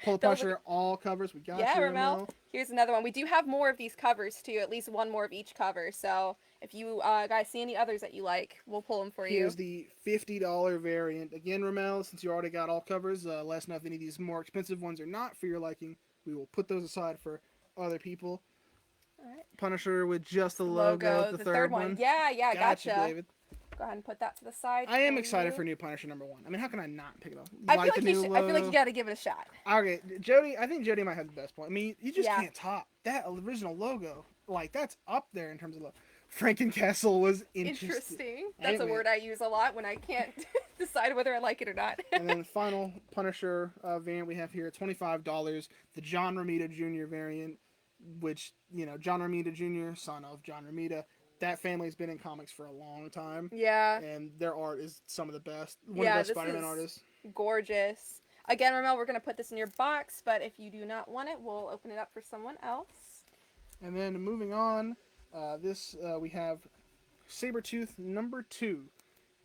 Pull Punisher, all covers. We got you, Ramel. Here's another one. We do have more of these covers, too. At least one more of each cover. So if you guys see any others that you like, we'll pull them for you. Here's the $50 variant. Again, Ramel, since you already got all covers, let us know if any of these more expensive ones are not for your liking. We will put those aside for other people. All right. Punisher with just the logo. The third one. Yeah, gotcha. David. Go ahead and put that to the side. I am excited for new Punisher #1. I mean, how can I not pick it up? I feel like you got to give it a shot. Okay, Jody. I think Jody might have the best point. I mean, you just can't top that original logo. That's up there in terms of logo. Frankencastle was interesting. That's a word I use a lot when I can't decide whether I like it or not. And then the final Punisher variant we have here, $25. The John Romita Jr. variant, which, John Romita Jr., son of John Romita. That family's been in comics for a long time. Yeah. And their art is some of the best. One of the best Spider-Man artists. Gorgeous. Again, Ramel, we're going to put this in your box, but if you do not want it, we'll open it up for someone else. And then moving on, we have Sabretooth #2.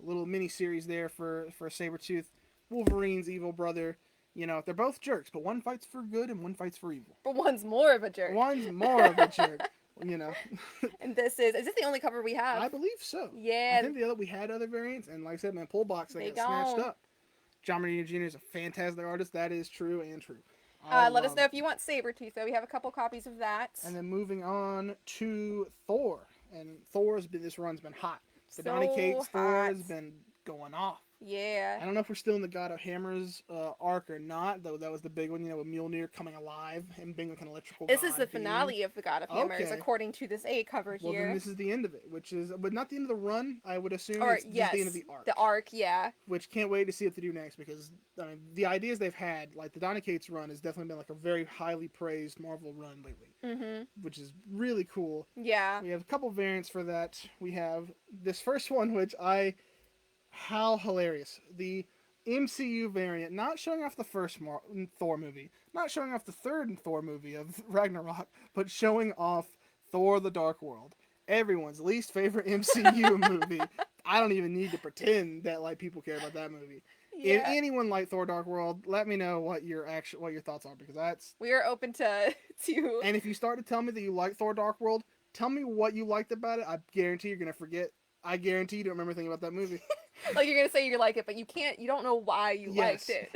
A little mini-series there for Sabretooth. Wolverine's evil brother. They're both jerks, but one fights for good and one fights for evil. But one's more of a jerk. And this is this the only cover we have? I believe so. Yeah. I think we had other variants, and like I said, pull box, they got snatched up. John Romita Jr. is a fantastic artist. That is true and true. Let us know if you want Sabretooth, though. We have a couple copies of that. And then moving on to Thor. And this run's been hot. The Donny Cates Thor has been going off. Yeah. I don't know if we're still in the God of Hammers arc or not, though that was the big one, with Mjolnir coming alive and being like an electrical This god is the being. finale of the God of Hammers, Okay. according to this A cover Well, here. then this is the end of it, but not the end of the run, I would assume. Or, It's yes, the end of the arc. The arc, yeah. Which can't wait to see what they do next, because the ideas they've had, like the Donny Cates run, has definitely been like a very highly praised Marvel run lately, which is really cool. Yeah. We have a couple variants for that. We have this first one, which how hilarious. The MCU variant, not showing off the first Thor movie, not showing off the third Thor movie of Ragnarok, but showing off Thor: The Dark World, everyone's least favorite MCU movie. I don't even need to pretend that like people care about that movie. Yeah. If anyone liked Thor: Dark World, let me know what your thoughts are, because that's, we are open to. And if you start to tell me that you like Thor: Dark World, tell me what you liked about it. I guarantee you're gonna forget. I guarantee you don't remember anything about that movie. Like, you're gonna say you like it, but you don't know why you liked it.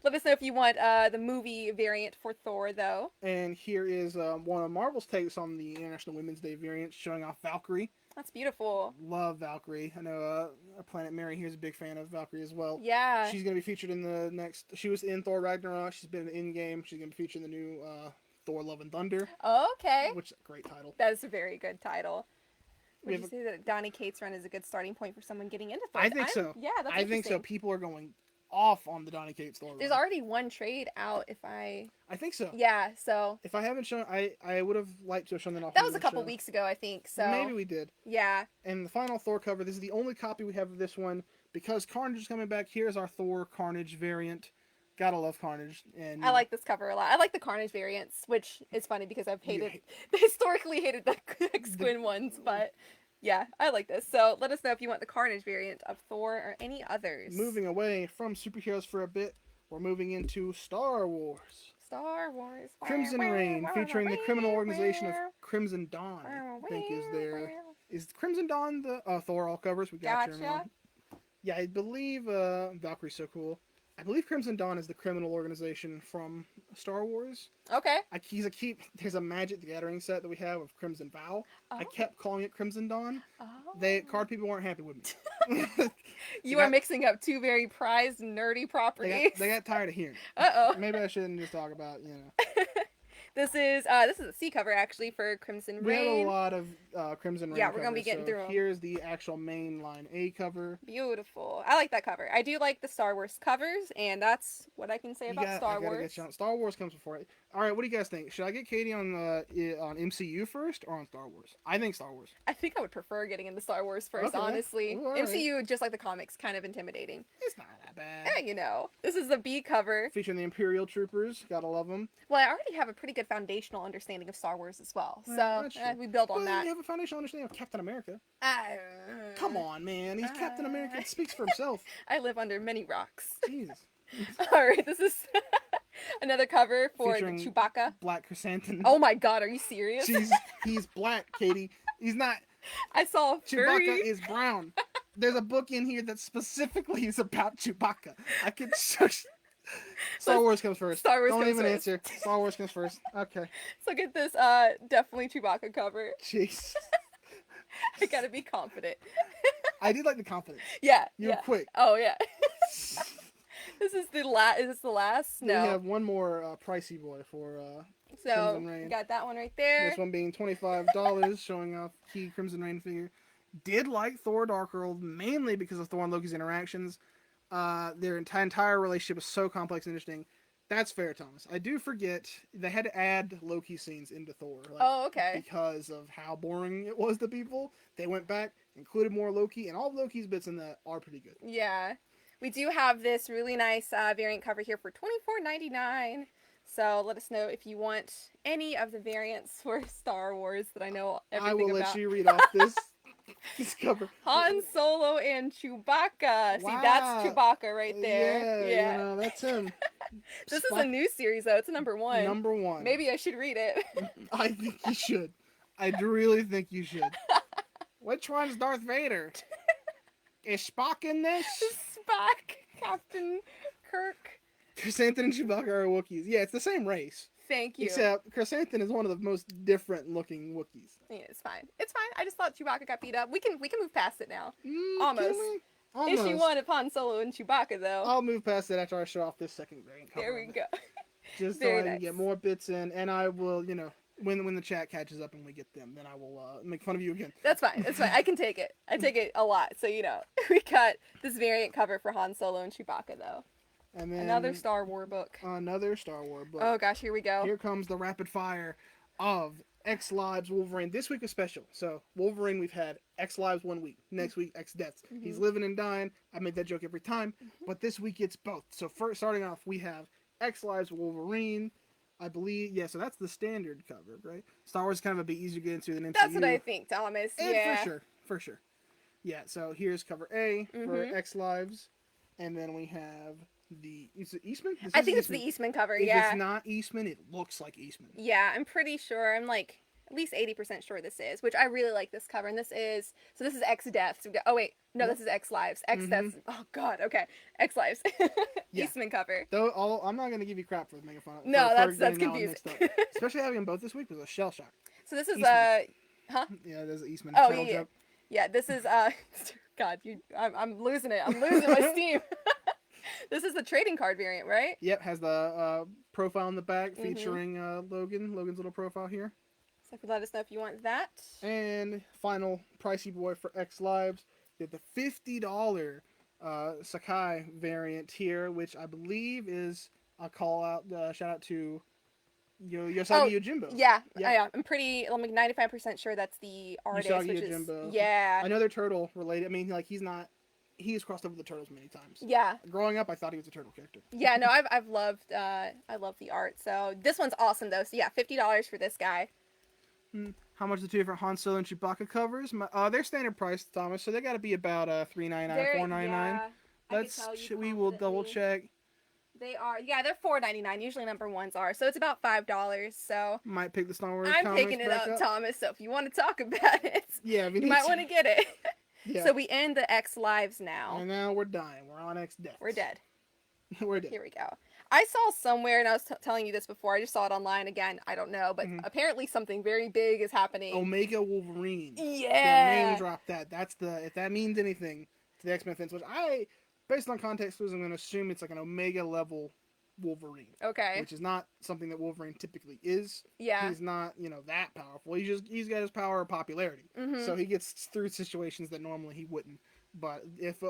Let us know if you want the movie variant for Thor, though. And here is one of Marvel's takes on the International Women's Day variant, showing off Valkyrie. That's beautiful. Love Valkyrie. I know Planet Mary here is a big fan of Valkyrie as well. Yeah. She's going to be featured in the next... She was in Thor Ragnarok. She's been in Endgame. She's going to be featured in the new Thor Love and Thunder. Oh, okay. Which is a great title. That is a very good title. Would you say that Donny Cates run is a good starting point for someone getting into Thor? I think so. Yeah, that's I think so. People are going off on the Donny Cates Thor. There's already one trade out, I think so. Yeah, so... If I haven't shown... I would have liked to have shown that off. That was a couple weeks ago, I think, so... Maybe we did. Yeah. And the final Thor cover, this is the only copy we have of this one, because Carnage is coming back. Here's our Thor Carnage variant. Gotta love Carnage. And I like this cover a lot. I like the Carnage variants, which is funny because I've historically hated the X-Gwen ones, but... Yeah, I like this. So let us know if you want the Carnage variant of Thor or any others. Moving away from superheroes for a bit, we're moving into Star Wars. Star Wars. Crimson Reign, featuring the criminal organization of Crimson Dawn, I think is there. Is Crimson Dawn the Thor all covers? We Gotcha. Yeah, I believe Valkyrie's so cool. I believe Crimson Dawn is the criminal organization from Star Wars. Okay. There's a Magic the Gathering set that we have of Crimson Vow. Oh. I kept calling it Crimson Dawn. Oh. Card people weren't happy with me. You are mixing up two very prized nerdy properties. They got tired of hearing. Uh-oh. Maybe I shouldn't just talk about, This is a C cover actually for Crimson Reign. We have a lot of Crimson Reign. Yeah, we're gonna be getting through them. Here's the actual main line A cover. Beautiful. I like that cover. I do like the Star Wars covers, and that's what I can say about Star Wars. Star Wars comes before it. All right, what do you guys think? Should I get Katie on MCU first or on Star Wars? I think Star Wars. I think I would prefer getting into Star Wars first, honestly. Ooh, MCU, right. Just like the comics, kind of intimidating. It's not that bad. Yeah, This is the B cover. Featuring the Imperial Troopers. Gotta love them. Well, I already have a pretty good foundational understanding of Star Wars as well. So we build on that. You have a foundational understanding of Captain America. Come on, man. He's Captain America. It speaks for himself. I live under many rocks. Jesus. All right, this is another cover for the Chewbacca. Black Chrysanthemum. Oh my god, are you serious? He's black, Katie. He's not. I saw Chewbacca is brown. There's a book in here that specifically is about Chewbacca. I could search. Star Wars comes first. Star Wars Don't comes even first. answer. Star Wars comes first. Okay. So get this definitely Chewbacca cover. Jeez. I gotta be confident. I did like the confidence. Yeah. You're quick. Oh yeah. This is the last. Is this the last? No. We have one more pricey boy for Crimson Reign. Got that one right there. This one being $25, showing off key Crimson Reign figure. Did like Thor: Dark World mainly because of Thor and Loki's interactions. Their entire relationship is so complex and interesting. That's fair, Thomas. I do forget they had to add Loki scenes into Thor. Okay. Because of how boring it was to people. They went back, included more Loki, and all of Loki's bits in that are pretty good. Yeah. We do have this really nice variant cover here for $24.99. So let us know if you want any of the variants for Star Wars that I know everything about. I will let you read off this cover. Han Solo and Chewbacca. Wow. See, that's Chewbacca right there. Yeah. That's him. This is a new series, though. It's a number one. Number one. Maybe I should read it. I think you should. I really think you should. Which one's Darth Vader? Is Spock in this? Spock, Captain Kirk. Chrysanthemum and Chewbacca are Wookiees. Yeah, it's the same race. Thank you. Except Chrysanthemum is one of the most different looking Wookiees. Yeah, it's fine. It's fine. I just thought Chewbacca got beat up. We can move past it now. Almost. Almost. Issue 1 of Han Solo and Chewbacca, though. I'll move past it after I show off this second variant cover. There we go. Just so I can get more bits in, and I will, when the chat catches up and we get them, then I will make fun of you again. That's fine. I can take it. I take it a lot. So, we got this variant cover for Han Solo and Chewbacca, though. And then another Star Wars book. Another Star Wars book. Oh, gosh, here we go. Here comes the rapid fire of X Lives Wolverine. This week is special. So, Wolverine, we've had X Lives 1 week. Next week, X Deaths. Mm-hmm. He's living and dying. I make that joke every time. Mm-hmm. But this week, it's both. So, first, starting off, we have X Lives Wolverine. I believe, so that's the standard cover, right? Star Wars is kind of a bit easier to get into than MCU. That's what I think, Thomas. And yeah. For sure. Yeah, so here's cover A for X Lives. And then we have is it Eastman? I think it's the Eastman cover, if it's not Eastman, it looks like Eastman. Yeah, I'm pretty sure. I'm like at least 80% sure this is, which I really like this cover. And this is X Deaths. This is X Lives. X Deaths. Oh, God, okay. X Lives. Eastman cover. Though I'm not going to give you crap for making fun of it. No, that's confusing. Especially having them both this week was a shell shock. So this is, huh? Yeah, there's Eastman. Oh, yeah. Yeah, this is, God, I'm losing it. I'm losing my steam. This is the trading card variant, right? Yep, has the profile in the back featuring Logan's little profile here. So let us know if you want that. And final pricey boy for X Lives, did the $50 Sakai variant here, which I believe is a call out, shout out to Yosagi Yojimbo. Yeah, I'm 95% sure that's the artist. Yosagi Yojimbo. Yeah. I know they're turtle related. I mean, like he's crossed over the turtles many times. Yeah. Growing up, I thought he was a turtle character. Yeah, no, I love the art. So this one's awesome though. So yeah, $50 for this guy. How much are the two different Han Solo and Chewbacca covers? They're standard price, Thomas, so they got to be about $3.99, $4.99. We will double check. They are, they're $4.99. Usually number ones are, so it's about $5. So might pick the Star Wars. I'm picking it up, Thomas. So if you want to talk about it, you might want to get it. Yeah. So we end the X Lives now. And now we're dying. We're on X Deaths. We're dead. We're dead. Here we go. I saw somewhere, and I was telling you this before, I just saw it online again, I don't know, but apparently something very big is happening. Omega Wolverine. Yeah. Name drop that. If that means anything to the X-Men fans, which based on context clues, I'm going to assume it's like an Omega level Wolverine. Okay. Which is not something that Wolverine typically is. Yeah. He's not, that powerful. He's got his power of popularity. Mm-hmm. So he gets through situations that normally he wouldn't. But if,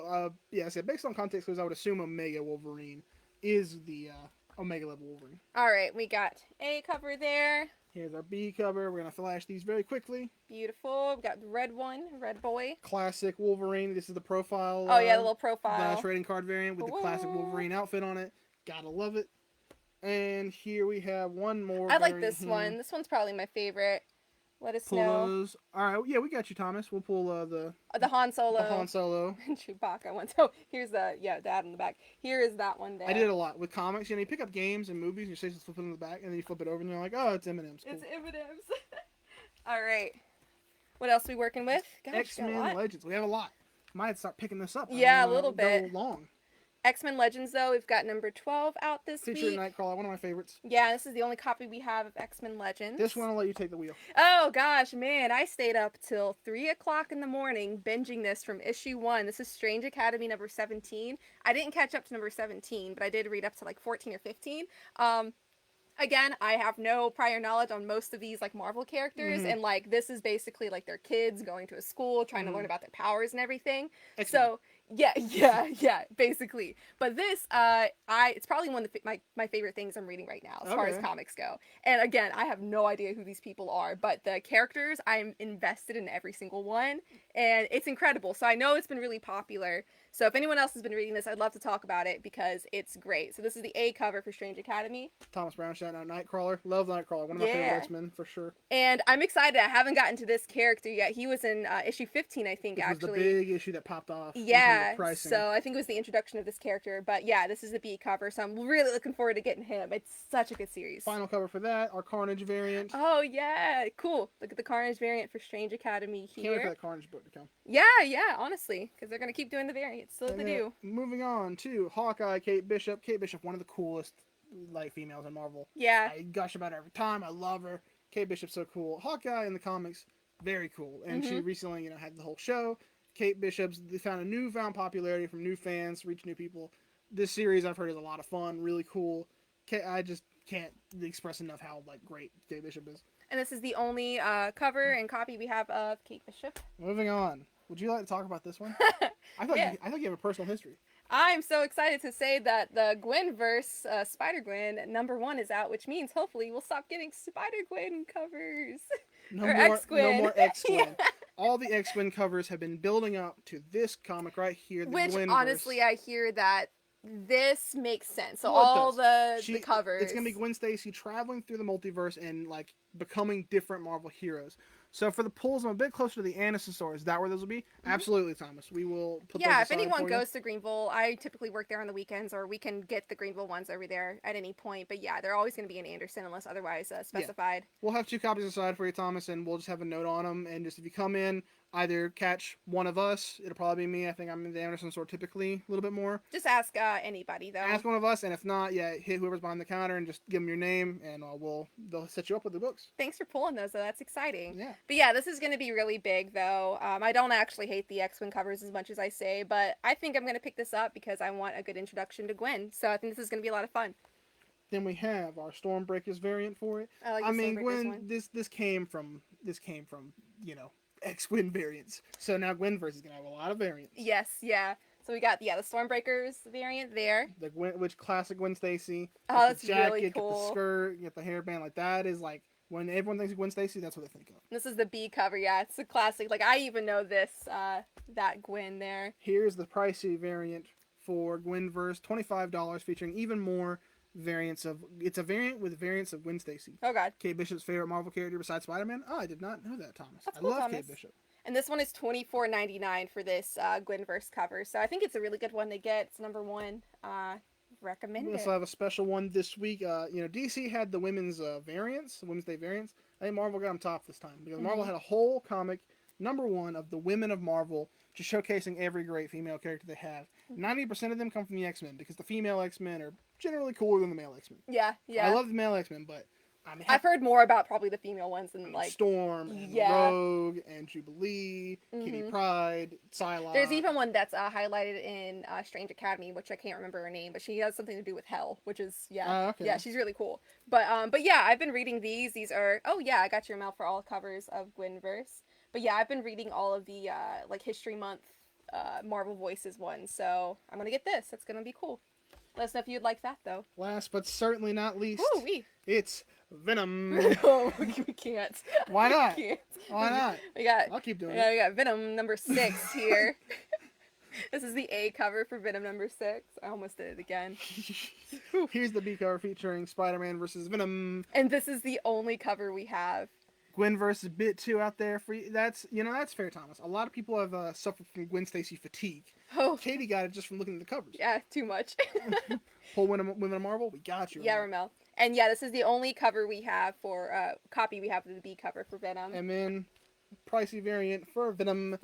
based on context clues, I would assume Omega Wolverine is the Omega level Wolverine. Alright, we got A cover there. Here's our B cover. We're going to flash these very quickly. Beautiful. We got the red one, red boy. Classic Wolverine. This is the profile. Oh, yeah, the little profile. The trading card variant with the classic Wolverine outfit on it. Gotta love it. And here we have one more. I like this one. This one's probably my favorite. Let us know. Those. All right, yeah, we got you, Thomas. We'll pull the Han Solo. The Han Solo. And Chewbacca one. So here's the dad in the back. Here is that one there. I did it a lot with comics. You pick up games and movies, and you say flip it in the back, and then you flip it over, and you're like, oh, it's M&M's. Cool. It's M&M's. All right. What else are we working with? Gosh, X-Men Legends. We have a lot. Might start picking this up. Yeah, a little bit. Go long. X-Men Legends, though, we've got number 12 out this week. Featuring Nightcrawler, one of my favorites. Yeah, this is the only copy we have of X-Men Legends. This one, I'll let you take the wheel. Oh, gosh, man. I stayed up till 3 o'clock in the morning binging this from issue 1. This is Strange Academy number 17. I didn't catch up to number 17, but I did read up to, 14 or 15. Again, I have no prior knowledge on most of these, Marvel characters, and, this is basically, their kids going to a school, trying to learn about their powers and everything. Excellent. So... Yeah, basically. But this, it's probably one of my favorite things I'm reading right now as far as comics go. And again, I have no idea who these people are, but the characters, I'm invested in every single one, and it's incredible. So I know it's been really popular. So if anyone else has been reading this, I'd love to talk about it because it's great. So this is the A cover for Strange Academy. Thomas Brown shouting out Nightcrawler. Love Nightcrawler. One of my favorite X-Men, for sure. And I'm excited. I haven't gotten to this character yet. He was in issue 15, I think, actually. It was the big issue that popped off. Yeah, so I think it was the introduction of this character. But yeah, this is the B cover, so I'm really looking forward to getting him. It's such a good series. Final cover for that, our Carnage variant. Oh, yeah. Cool. Look at the Carnage variant for Strange Academy here. Can't wait for that Carnage book to come. Yeah, honestly, because they're going to keep doing the variants. So they do. Moving on to Hawkeye, Kate Bishop. Kate Bishop, one of the coolest females in Marvel. Yeah. I gush about her every time. I love her. Kate Bishop's so cool. Hawkeye in the comics, very cool. And she recently, had the whole show. Kate Bishop's they found a newfound popularity from new fans, reach new people. This series I've heard is a lot of fun, really cool. I just can't express enough how like great Kate Bishop is. And this is the only cover and copy we have of Kate Bishop. Moving on. Would you like to talk about this one? I thought you have a personal history. I'm so excited to say that the Gwen Verse Spider-Gwen #1 is out, which means hopefully we'll stop getting Spider-Gwen covers. No or more, X-Gwen. No more X-Gwen. All the X-Gwen covers have been building up to this comic right here. Which, Gwen honestly, Verse. I hear that this makes sense. So Well, all the covers. It's going to be Gwen Stacy traveling through the multiverse and, like, becoming different Marvel heroes. So for the pulls, I'm a bit closer to the Ancestors. Is that where those will be? Mm-hmm. Absolutely, Thomas. We will put those aside if anyone for goes to Greenville, I typically work there on the weekends, or we can get the Greenville ones over there at any point. But yeah, they're always going to be in Anderson unless otherwise specified. Yeah. We'll have 2 copies aside for you, Thomas, and we'll just have a note on them. And just if you come in, either catch one of us. It'll probably be me. I think I'm in the Anderson store typically a little bit more. Just ask anybody, though. Ask one of us, and if not, hit whoever's behind the counter and just give them your name, and they'll set you up with the books. Thanks for pulling those, though. That's exciting. Yeah. But yeah, this is going to be really big, though. I don't actually hate the X-Wing covers as much as I say, but I think I'm going to pick this up because I want a good introduction to Gwen. So I think this is going to be a lot of fun. Then we have our Stormbreakers variant for it. I mean, Gwen, one. this came from X-Gwen variants. So now Gwen Verse is gonna have a lot of variants. Yes, yeah. So we got the Stormbreakers variant there. Which classic Gwen Stacy. Oh, that's jacket, really cool. Get the skirt, get the hairband. Like that is like when everyone thinks of Gwen Stacy, that's what they think of. This is the B cover, yeah. It's a classic. Like I even know this that Gwen there. Here's the pricey variant for Gwen Verse, $25, featuring even more variants of. It's a variant with variants of Gwen Stacy. Oh God. Kate Bishop's favorite Marvel character besides Spider-Man. Oh, I did not know that, Thomas. That's I cool, love Thomas. Kate Bishop. And this one is $24.99 for this Gwen Verse cover. So I think it's a really good one to get. It's #1. Recommend We it. also have a special one this week. DC had the women's variants, Women's Day variants. I think Marvel got them top this time because Marvel had a whole comic, #1 of the women of Marvel, just showcasing every great female character they have. 90% of them come from the X-Men because the female X-Men are generally cooler than the male X-Men. Yeah. I love the male X-Men, but I've heard more about probably the female ones than like Storm and Rogue and Jubilee, Kitty Pryde, Psylocke. There's even one that's highlighted in Strange Academy, which I can't remember her name, but she has something to do with hell, which is yeah, she's really cool. But yeah, I've been reading these. These are I got your mail for all covers of Gwen Verse. But yeah, I've been reading all of the like History Month Marvel Voices ones, so I'm gonna get this. It's gonna be cool. Let us know if you'd like that though. Last but certainly not least, it's Venom. No, we can't. Why not? We can't. Why not? I'll keep doing it. We got Venom #6 here. This is the A cover for Venom #6. I almost did it again. Here's the B cover featuring Spider-Man versus Venom. And this is the only cover we have. Gwen Verse is bit 2 out there for you. That's fair, Thomas. A lot of people have suffered from Gwen Stacy fatigue. Oh, Katie got it just from looking at the covers. Yeah, too much. Pull Women of Marvel, we got you. Yeah, Ramel. And yeah, this is the only cover we have for copy we have of the B cover for Venom. And then pricey variant for Venom.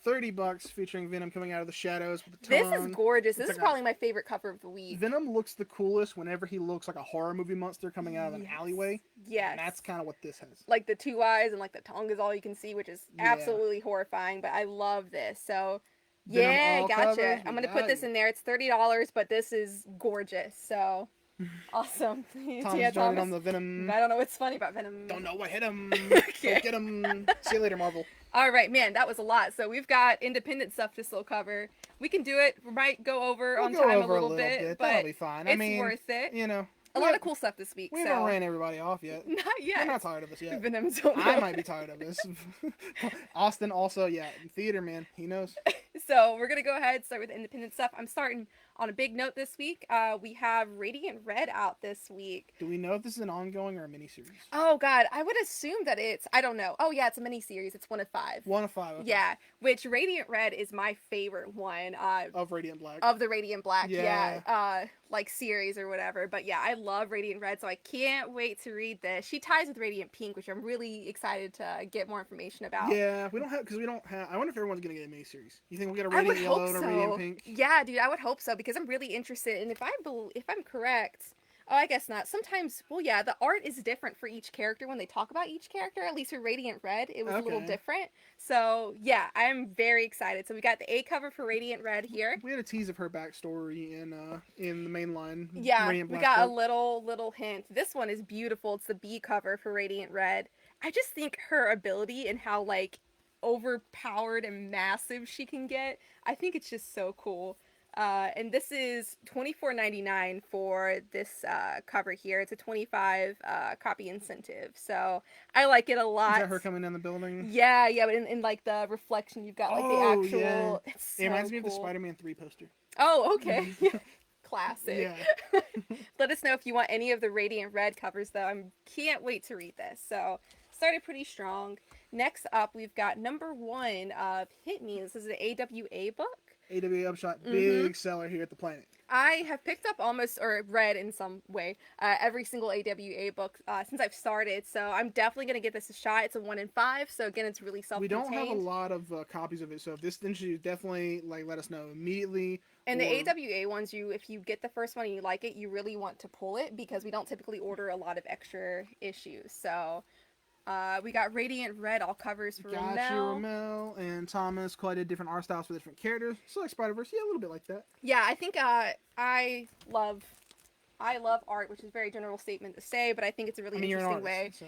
$30 featuring Venom coming out of the shadows with the tongue. This is gorgeous. This is probably my favorite cover of the week. Venom looks the coolest whenever he looks like a horror movie monster coming out of an alleyway. Yes. And that's kind of what this has. Like the 2 eyes and like the tongue is all you can see, which is absolutely horrifying, but I love this. So yeah, gotcha. I'm going to put this in there. It's $30, but this is gorgeous. So awesome. Tom's joining on the Venom. I don't know what's funny about Venom. Don't know what hit him. Get him. See you later, Marvel. All right, man, that was a lot. So we've got independent stuff to still cover. We can do it. We might go over on time a little bit, but that'll be fine. It's worth it. A lot of cool stuff this week. We haven't ran everybody off yet. Not yet. They're not tired of us yet. Venom's don't know. I might be tired of us. Austin also, in theater, man. He knows. So we're going to go ahead and start with independent stuff. I'm starting on a big note this week. We have Radiant Red out this week. Do we know if this is an ongoing or a miniseries? Oh, God. I would assume that I don't know. Oh, yeah, it's a miniseries. It's 1 of 5. 1 of 5. Okay. Yeah, which Radiant Red is my favorite one. Of Radiant Black. Of the Radiant Black, yeah. Like series or whatever. But yeah, I love Radiant Red, so I can't wait to read this. She ties with Radiant Pink, which I'm really excited to get more information about. Yeah, we don't have, I wonder if everyone's going to get a miniseries. You think we'll get a Radiant Yellow and a Radiant Pink? Yeah, dude, I would hope so because I'm really interested. And if I'm correct, Oh, I guess not. Sometimes, well, yeah, the art is different for each character when they talk about each character. At least for Radiant Red, it was a little different. So, yeah, I'm very excited. So we got the A cover for Radiant Red here. We had a tease of her backstory in the main line. Yeah, we got a little hint. This one is beautiful. It's the B cover for Radiant Red. I just think her ability and how, like, overpowered and massive she can get, I think it's just so cool. And this is $24.99 for this cover here. It's a 25 copy incentive, so I like it a lot. Is that her coming down the building? Yeah, but in like the reflection, you've got like the actual. Yeah. It's so it reminds me cool. of the Spider-Man 3 poster. Oh, okay. Classic. Yeah. Let us know if you want any of the Radiant Red covers, though. I can't wait to read this. So started pretty strong. Next up, we've got number 1 of Hit Me. This is an AWA book. AWA Upshot, big seller here at the Planet. I have picked up almost, or read in some way, every single AWA book since I've started, so I'm definitely going to give this a shot. It's a 1 in 5, so again, it's really self-contained. We don't have a lot of copies of it, so if this interests you, definitely let us know immediately. And the AWA ones, if you get the first one and you like it, you really want to pull it, because we don't typically order a lot of extra issues, so... we got Radiant Red, all covers for Ramel. Ramel and Thomas collided different art styles for different characters. So like Spider-Verse, yeah, a little bit like that. Yeah, I think I love art, which is a very general statement to say, but I think it's a really interesting way. So.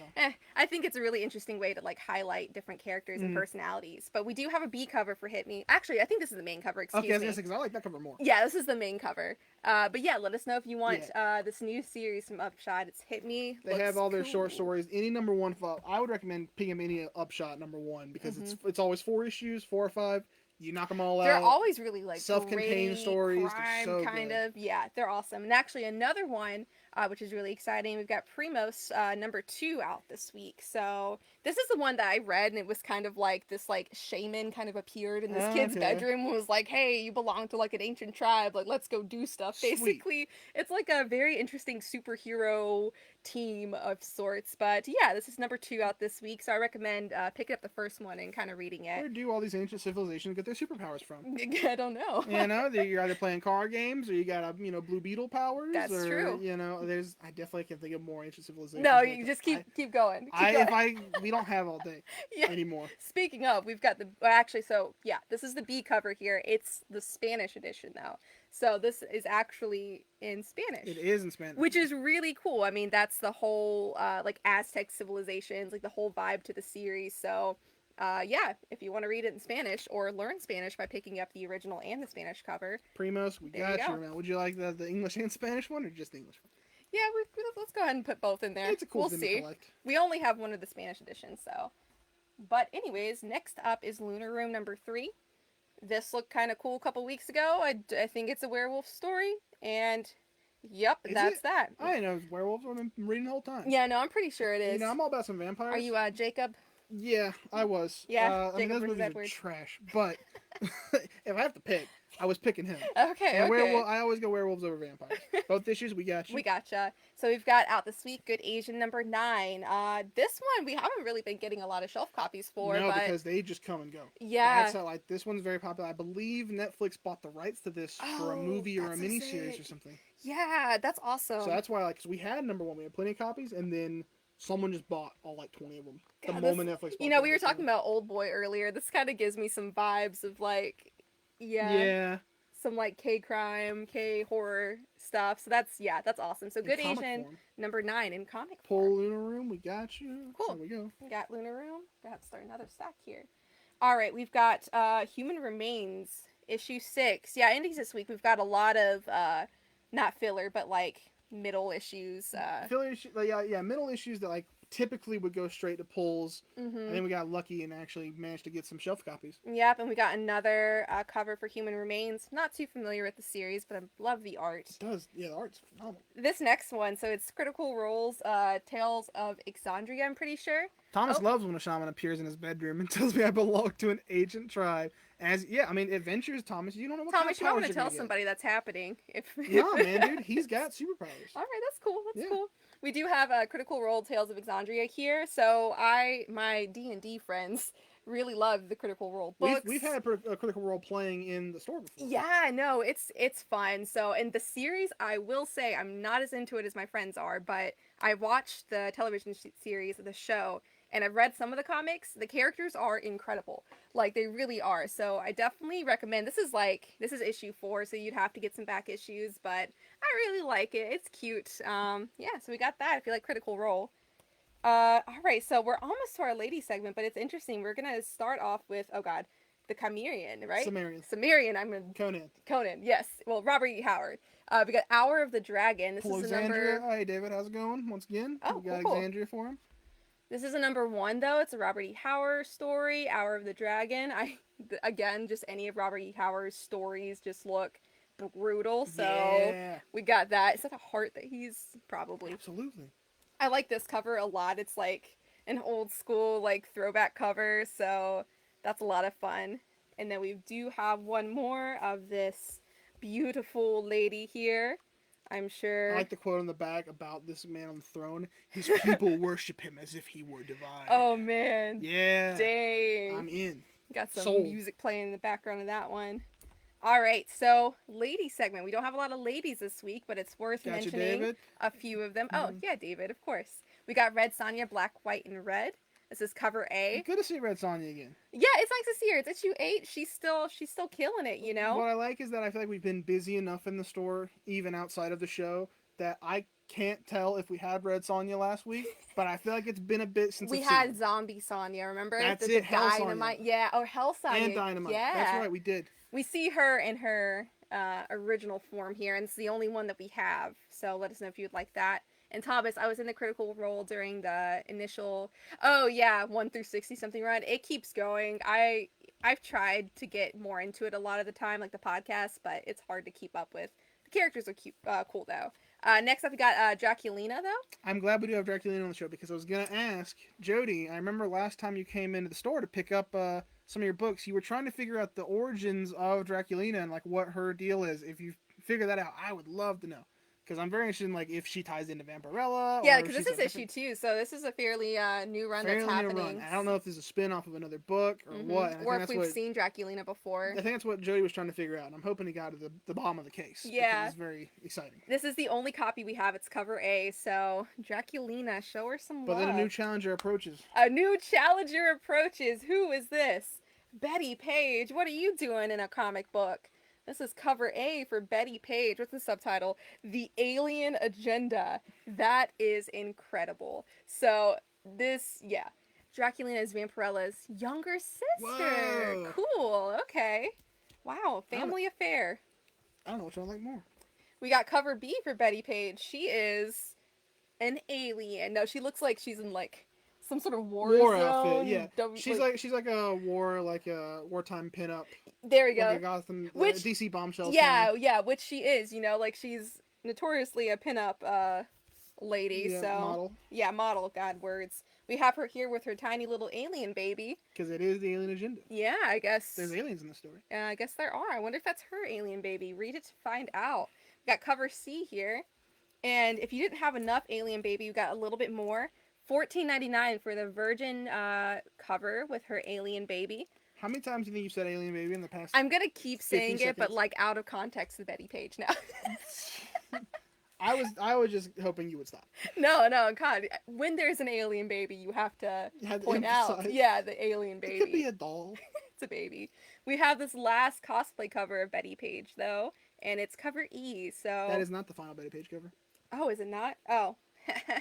I think it's a really interesting way to like highlight different characters and personalities. But we do have a B cover for Hit Me. Actually, I think this is the main cover. Excuse me. Okay, I was gonna say, because I like that cover more. Yeah, this is the main cover. But yeah, let us know if you want this new series from Upshot. It's Hit Me. They have all their short stories. Any number 1 file, I would recommend picking up any Upshot number 1 because it's always 4 issues, 4 or 5. You knock them all out. They're always really like self-contained stories. Crime, they're so kind good. of. Yeah, they're awesome. And actually, another one, which is really exciting. We've got Primos number 2 out this week. So this is the one that I read, and it was kind of like this like shaman kind of appeared in this kid's bedroom and was like, "Hey, you belong to like an ancient tribe. Like, let's go do stuff." Basically, Sweet. It's like a very interesting superhero team of sorts. But yeah, this is number 2 out this week, so I recommend picking up the first one and kind of reading it. Where do all these ancient civilizations get their superpowers from? I don't know. You're either playing card games or you got Blue Beetle powers. That's true. I definitely can think of more ancient civilizations. No, you just keep going. We don't have all day anymore. Speaking of, we've got this is the B cover here. It's the Spanish edition though. So this is actually in Spanish. It is in Spanish. Which is really cool. I mean, that's the whole like Aztec civilizations, like the whole vibe to the series. So if you want to read it in Spanish or learn Spanish by picking up the original and the Spanish cover. Primos, we got you. Now, would you like the English and Spanish one or just the English one? Yeah, let's go ahead and put both in there. It's a cool thing to collect. We only have one of the Spanish editions, so. But anyways, next up is Lunar Room number 3. This looked kind of cool a couple weeks ago. I think it's a werewolf story, and yep, that's that. I didn't know it was werewolves. I've been reading the whole time. Yeah, no, I'm pretty sure it is. I'm all about some vampires. Are you Jacob? Yeah, I was. Yeah, Jacob those movies are trash, but if I have to pick, I was picking him. Okay. I always go werewolves over vampires. Both issues, we got you. We gotcha. So we've got out this week, Good Asian number 9. This one we haven't really been getting a lot of shelf copies for. No, because they just come and go. Yeah. That's how, this one's very popular. I believe Netflix bought the rights to this for a movie or a miniseries or something. Yeah, that's awesome. So that's why, because we had number 1, we had plenty of copies, and then someone just bought all 20 of them. Moment Netflix bought we were talking about Old Boy earlier. This kind of gives me some vibes of some K-crime, K-horror stuff. So that's awesome. So Good Asian number 9 in comic form. Pull Lunar Room, we got you. Cool. There we go. We got Lunar Room. We're going to start another stack here. All right, we've got Human Remains, issue 6. Yeah, indies this week. We've got a lot of, not filler, but middle issues. Filler issues, middle issues that typically would go straight to pulls. And then we got lucky and actually managed to get some shelf copies. Yep, and we got another cover for Human Remains. Not too familiar with the series, but I love the art. It does. Yeah, the art's phenomenal. This next one, so it's Critical Role's Tales of Exandria, I'm pretty sure. Thomas loves when a shaman appears in his bedroom and tells me I belong to an ancient tribe. Adventures, Thomas, you don't know what kind of powers you might want to tell somebody that's happening. No, man, dude, he's got superpowers. All right, that's cool. That's cool. We do have a Critical Role Tales of Exandria here. So my D&D friends really love the Critical Role books. We've had a Critical Role playing in the store before. Yeah, no, it's fun. So, in the series, I will say I'm not as into it as my friends are, but I watched the television series of the show, and I've read some of the comics. The characters are incredible. Like, they really are. So, I definitely recommend. This is issue 4, so you'd have to get some back issues, but I really like it. It's cute. Yeah, so we got that if you like Critical Role. All right, so we're almost to our lady segment, but it's interesting. We're gonna start off with, oh god, the Chimerian, right? Cimmerian. I'm in Conan. Yes. Well, Robert E. Howard. We got Hour of the Dragon. This is a number. Hey, David, how's it going? Once again, we got cool. Alexandria for him. This is a number 1 though. It's a Robert E. Howard story, Hour of the Dragon. Again, just any of Robert E. Howard's stories just look brutal. So we got that. Is that a heart that he's probably? Absolutely. I like this cover a lot. It's like an old school like throwback cover, so that's a lot of fun. And then we do have one more of this beautiful lady here. I'm sure. I like the quote on the back about this man on the throne. His people worship him as if he were divine. Oh man. Yeah. Dang. I'm in. Got some music playing in the background of that one. All right, so lady segment. We don't have a lot of ladies this week, but it's worth mentioning a few of them. Oh, yeah, David, of course. We got Red Sonja, Black, White, and Red. This is cover A. Good to see Red Sonja again. Yeah, it's nice to see her. It's issue 8. She's still killing it, you know? What I like is that I feel like we've been busy enough in the store, even outside of the show, that I can't tell if we had Red Sonja last week, but I feel like it's been a bit since we had Zombie Sonja, remember? That's it, Hell Dynamite. Sonja. Yeah, or Hell Sonja. And Dynamite. Yeah. That's right, we did. We see her in her original form here, and it's the only one that we have. So let us know if you'd like that. And Thomas, I was in the Critical Role during the initial, 1 through 60 something run. It keeps going. I've tried to get more into it a lot of the time, like the podcast, but it's hard to keep up with. The characters are cute, cool though. Next up, we got Draculina, though. I'm glad we do have Draculina on the show because I was going to ask Jody. I remember last time you came into the store to pick up some of your books, you were trying to figure out the origins of Draculina and like what her deal is. If you figure that out, I would love to know. Because I'm very interested in like if she ties into Vampirella. Yeah, because this is issue 2, so this is a fairly new run that's happening. New run. I don't know if this is a spin-off of another book or what. Or if we've seen Draculina before. I think that's what Jody was trying to figure out, and I'm hoping he got to the bottom of the case. Yeah. It's very exciting. This is the only copy we have. It's cover A, so Draculina, show her some love. But then a new challenger approaches. A new challenger approaches. Who is this? Betty Page. What are you doing in a comic book? This is cover A for Betty Page. What's the subtitle? The Alien Agenda. That is incredible. So this, Draculina is Vampirella's younger sister. Whoa. Cool. Okay. Wow. Family affair. I don't know which one I like more. We got cover B for Betty Page. She is an alien. No, she looks like she's in like some sort of war zone. Outfit, yeah. She's like a wartime pinup. There you go. Like a Gotham, DC bombshell. Yeah, which she is. You know, like she's notoriously a pinup lady. Yeah, so model. Yeah, model. God, words. We have her here with her tiny little alien baby. Because it is the alien agenda. Yeah, I guess. There's aliens in the story. I guess there are. I wonder if that's her alien baby. Read it to find out. We got cover C here. And if you didn't have enough alien baby, you got a little bit more. $14.99 for the Virgin cover with her alien baby. How many times do you think you've said alien baby in the past? I'm going to keep saying it, but like out of context with Betty Page now. I was just hoping you would stop. No, God. When there's an alien baby, you have to point out. Yeah, the alien baby. It could be a doll. It's a baby. We have this last cosplay cover of Betty Page, though, and it's cover E, so... That is not the final Betty Page cover. Oh, is it not? Oh.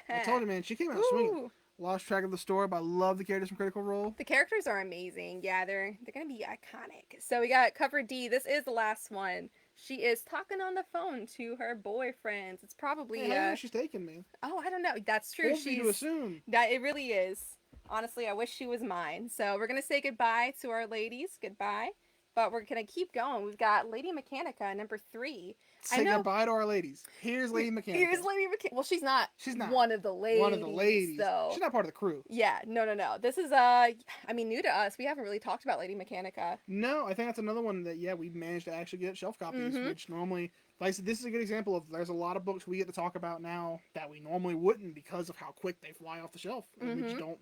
I told you, man. She came out swinging. Lost track of the story, but I love the characters from Critical Role. The characters are amazing. Yeah, they're gonna be iconic. So we got cover D. This is the last one. She is talking on the phone to her boyfriends. It's probably she's taking me. Oh, I don't know. That's true. She's to assume. That it really is. Honestly, I wish she was mine. So we're gonna say goodbye to our ladies. Goodbye. But we're gonna keep going. We've got Lady Mechanica, number 3. Say goodbye to our ladies. Here's Lady Mechanica. Well, she's not one of the ladies, though. She's not part of the crew. Yeah, no. This is, new to us. We haven't really talked about Lady Mechanica. No, I think that's another one that, we managed to actually get shelf copies, which normally Like I said, this is a good example of there's a lot of books we get to talk about now that we normally wouldn't because of how quick they fly off the shelf. We just don't,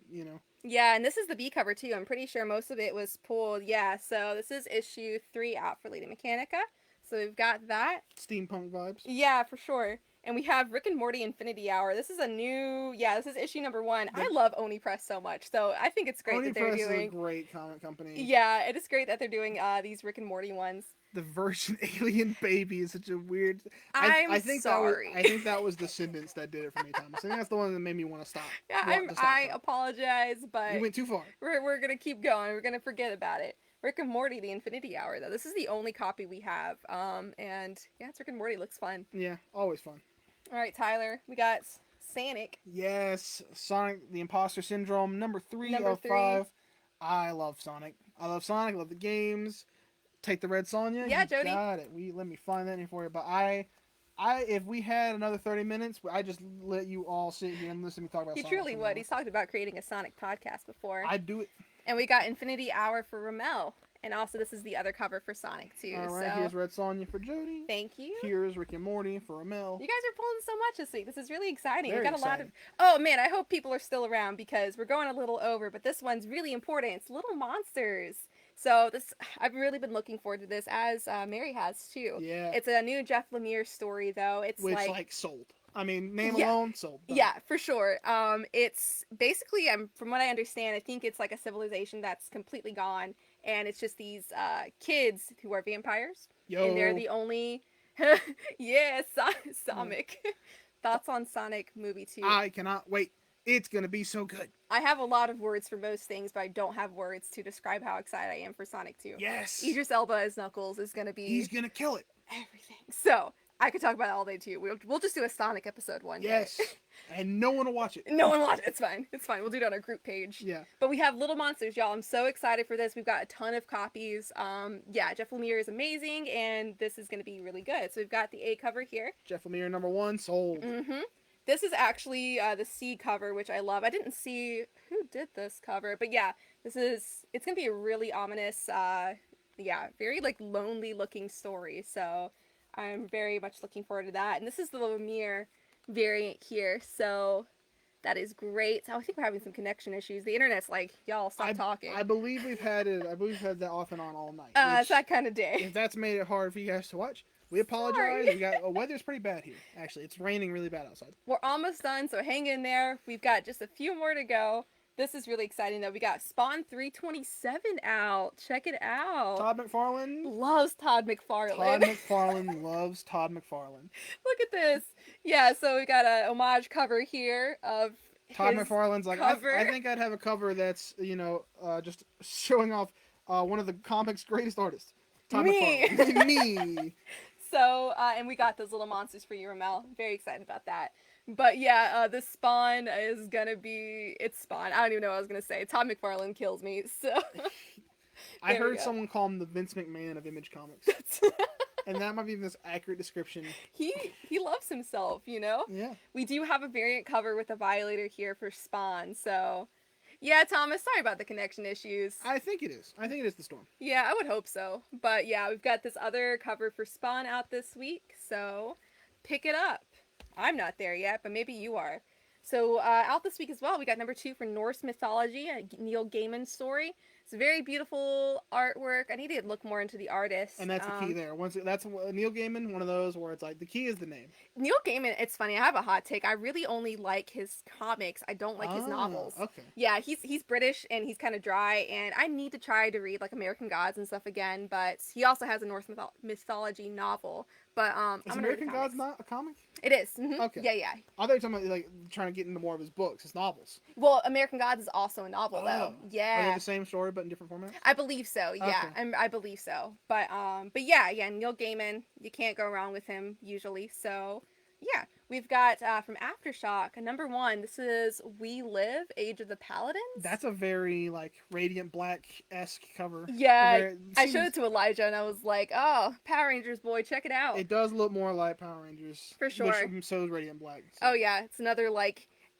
Yeah, and this is the B cover too. I'm pretty sure most of it was pulled. Yeah, so this is issue 3 out for Lady Mechanica. So we've got that. Steampunk vibes. Yeah, for sure. And we have Rick and Morty Infinity Hour. This is this is issue number 1. I love Oni Press so much, so I think it's great that they're doing. Oni Press is a great comic company. Yeah, it is great that they're doing these Rick and Morty ones. The Virgin Alien Baby is such a weird. I think sorry. I think that was Descendants that did it for me, Thomas. I think that's the one that made me want to stop. Yeah, I apologize, but you went too far. We're gonna keep going. We're gonna forget about it. Rick and Morty, the Infinity Hour, though. This is the only copy we have. And yeah, it's Rick and Morty. Looks fun. Yeah, always fun. All right, Tyler, we got Sonic. Yes, Sonic the Imposter Syndrome, number 3 of 5. I love Sonic. I love the games. Take the Red Sonja. Yeah, Jody. Got it. Let me find that in for you. But I if we had another 30 minutes, I just let you all sit here and listen to me talk about Sonic. He truly would. He's talked about creating a Sonic podcast before. I'd do it. And we got Infinity Hour for Ramel. And also, this is the other cover for Sonic, too. All right, here's Red Sonja for Jody. Thank you. Here's Rick and Morty for Ramel. You guys are pulling so much this week. This is really exciting. Very We got exciting. a lot of... Oh, man, I hope people are still around because we're going a little over. But this one's really important. It's Little Monsters. So I've really been looking forward to this, as Mary has, too. Yeah. It's a new Jeff Lemire story, though. Which, sold. I mean, name alone, sold. Done. Yeah, for sure. It's basically, from what I understand, I think it's like a civilization that's completely gone. And it's just these kids who are vampires. Yo. And they're the only... yeah, Sonic. Thoughts on Sonic movie 2? I cannot wait. It's going to be so good. I have a lot of words for most things, but I don't have words to describe how excited I am for Sonic 2. Yes. Idris Elba as Knuckles is going to be... He's going to kill it. Everything. So, I could talk about it all day, too. We'll just do a Sonic episode one day. Yes. And no one will watch it. No one will watch it. It's fine. It's fine. We'll do it on our group page. Yeah. But we have Little Monsters, y'all. I'm so excited for this. We've got a ton of copies. Jeff Lemire is amazing, and this is going to be really good. So we've got the A cover here. Jeff Lemire, number 1, sold. Mm-hmm. This is actually the C cover, which I love. I didn't see who did this cover, but yeah, it's going to be a really ominous, very lonely looking story. So I'm very much looking forward to that. And this is the Lemire variant here. So that is great. I think we're having some connection issues. The internet's like, y'all stop talking. I believe we've had that off and on all night. It's that kind of day. If that's made it hard for you guys to watch, we apologize. Weather's pretty bad here. Actually, it's raining really bad outside. We're almost done, so hang in there. We've got just a few more to go. This is really exciting, though. We got Spawn 327 out. Check it out. Todd McFarlane loves Todd McFarlane. Todd McFarlane loves Todd McFarlane. Look at this. Yeah, so we got a homage cover here of Todd McFarlane's like, I think I'd have a cover that's, just showing off one of the comics' greatest artists. Todd McFarlane. Me. So, and we got those Little Monsters for you, Ramel. Very excited about that. But yeah, the Spawn is gonna be... It's Spawn. I don't even know what I was gonna say. Todd McFarlane kills me, so... I heard someone call him the Vince McMahon of Image Comics. And that might be the most accurate description. He loves himself, Yeah. We do have a variant cover with a Violator here for Spawn, so... Yeah, Thomas, sorry about the connection issues. I think it is. I think it is the storm. Yeah, I would hope so. But yeah, we've got this other cover for Spawn out this week, so pick it up. I'm not there yet, but maybe you are. So out this week as well, we got number 2 for Norse Mythology, a Neil Gaiman story. It's a very beautiful artwork. I need to look more into the artist. And that's the key there. That's Neil Gaiman, one of those where it's like the key is the name. Neil Gaiman, it's funny. I have a hot take. I really only like his comics. I don't like his novels. Okay. Yeah, he's British and he's kind of dry. And I need to try to read like American Gods and stuff again. But he also has a Norse mythology novel. But is American Gods not a comic? It is. Mm-hmm. Okay. Yeah. I thought you were talking about trying to get into more of his books, his novels. Well, American Gods is also a novel though. Yeah. Are they the same story but in different formats? I believe so. Yeah, okay. I believe so. But yeah. Neil Gaiman, you can't go wrong with him usually. So yeah, we've got from Aftershock number 1. This is We Live: Age of the Paladins. That's a very Radiant Black-esque cover. Yeah, I showed it to Elijah and I was like, "Oh, Power Rangers boy, check it out." It does look more like Power Rangers for sure. So is Radiant Black. So. Oh yeah, it's another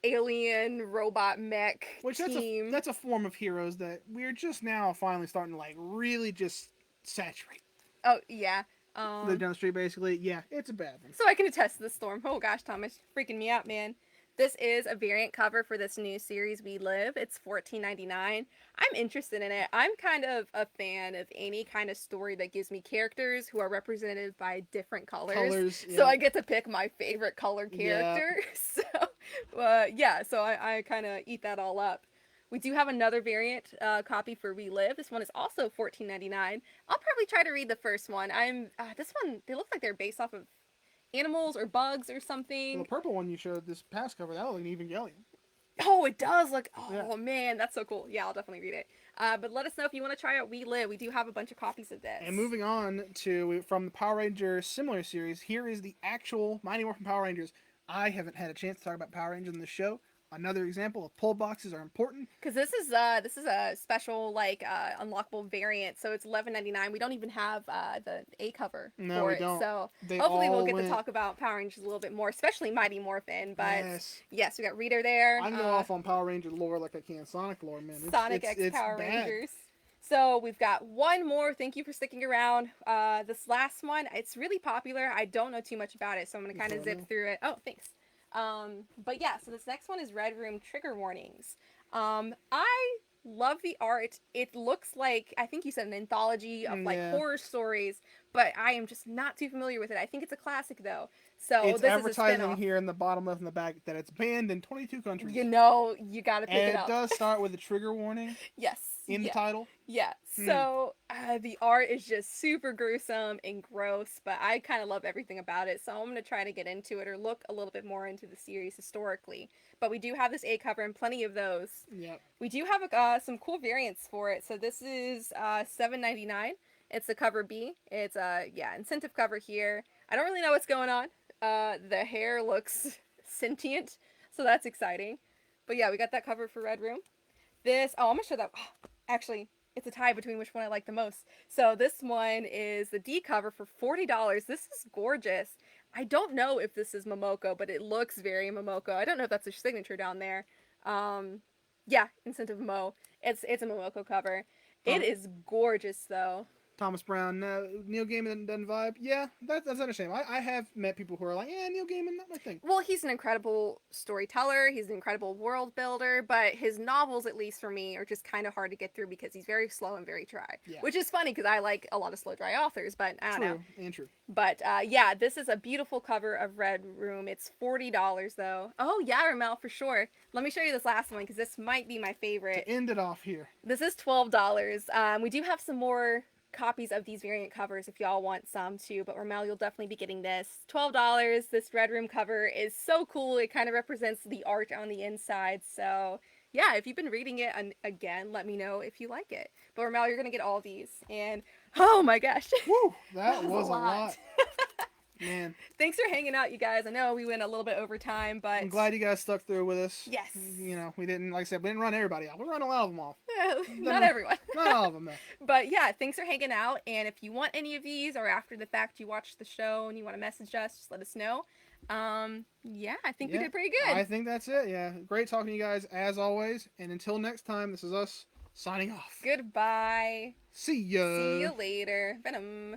alien robot mech team. That's a form of heroes that we're just now finally starting to really just saturate. Oh yeah. Live down the street, basically. Yeah, it's a bad one. So I can attest to the storm. Oh gosh, Thomas, freaking me out, man. This is a variant cover for this new series, We Live. It's $14.99. I'm interested in it. I'm kind of a fan of any kind of story that gives me characters who are represented by different colors. Yeah. So I get to pick my favorite color character. Yeah. So I kind of eat that all up. We do have another variant copy for We Live. This one is also $14.99. I'll probably try to read the first one. This one, they look like they're based off of animals or bugs or something. Well, the purple one you showed this past cover, that looked like an Evangelion. Oh, it does look. Oh man, that's so cool. Yeah, I'll definitely read it. But let us know if you want to try out We Live. We do have a bunch of copies of this. And moving on from the Power Rangers similar series, here is the actual Mighty Morphin Power Rangers. I haven't had a chance to talk about Power Rangers in the show. Another example of pull boxes are important because this is a special unlockable variant, so it's $11.99. We don't even have the A cover for it, don't. So hopefully we'll get to talk about Power Rangers a little bit more, especially Mighty Morphin. But yes, we got Reader there. I can go off on Power Ranger lore like I can Sonic lore, man. Sonic X Power Rangers. So we've got one more. Thank you for sticking around. This last one, it's really popular. I don't know too much about it, so I'm gonna kind of zip through it. Oh, thanks. But yeah, so this next one is Red Room Trigger Warnings. I love the art. It looks like, I think you said an anthology of horror stories, but I am just not too familiar with it. I think it's a classic though. So it's this advertising is a here in the bottom left in the back that it's banned in 22 countries. You know, you gotta pick it up. And it does start with a trigger warning. Yes. In the title. Yeah. So the art is just super gruesome and gross, but I kind of love everything about it. So I'm going to try to get into it or look a little bit more into the series historically. But we do have this A cover and plenty of those. Yep. We do have some cool variants for it. So this is $7.99. It's the cover B. It's incentive cover here. I don't really know what's going on. The hair looks sentient, so that's exciting. But yeah, we got that cover for Red Room. I'm going to show that. Actually, it's a tie between which one I like the most. So this one is the D cover for $40. This is gorgeous. I don't know if this is Momoko, but it looks very Momoko. I don't know if that's a signature down there. Yeah, Incentive Mo. It's a Momoko cover. It is gorgeous though. Thomas Brown, Neil Gaiman doesn't vibe. Yeah, that's understandable. I have met people who are like, yeah, Neil Gaiman, not my thing. Well, he's an incredible storyteller. He's an incredible world builder, but his novels, at least for me, are just kind of hard to get through because he's very slow and very dry. Yeah. Which is funny because I like a lot of slow, dry authors, but I don't know. True. But yeah, this is a beautiful cover of Red Room. It's $40 though. Oh yeah, Ramel, for sure. Let me show you this last one because this might be my favorite. To end it off here. This is $12. We do have some more copies of these variant covers if y'all want some too, but Ramel, you'll definitely be getting this. $12. This Red Room cover is so cool. It kind of represents the art on the inside. So yeah, if you've been reading it, again, let me know if you like it. But Ramel, you're gonna get all these, and oh my gosh, woo, that was a lot. Man, thanks for hanging out, you guys. I know we went a little bit over time, but I'm glad you guys stuck through with us. Yes. You know, we didn't, like I said, we didn't run everybody off. We run a lot of them off. Not everyone. Not all of them, though. But yeah, thanks for hanging out. And if you want any of these, or after the fact you watched the show and you want to message us, just let us know. Yeah, I think we did pretty good. I think that's it. Yeah, great talking to you guys as always. And until next time, this is us signing off. Goodbye. See ya. See you later. Venom.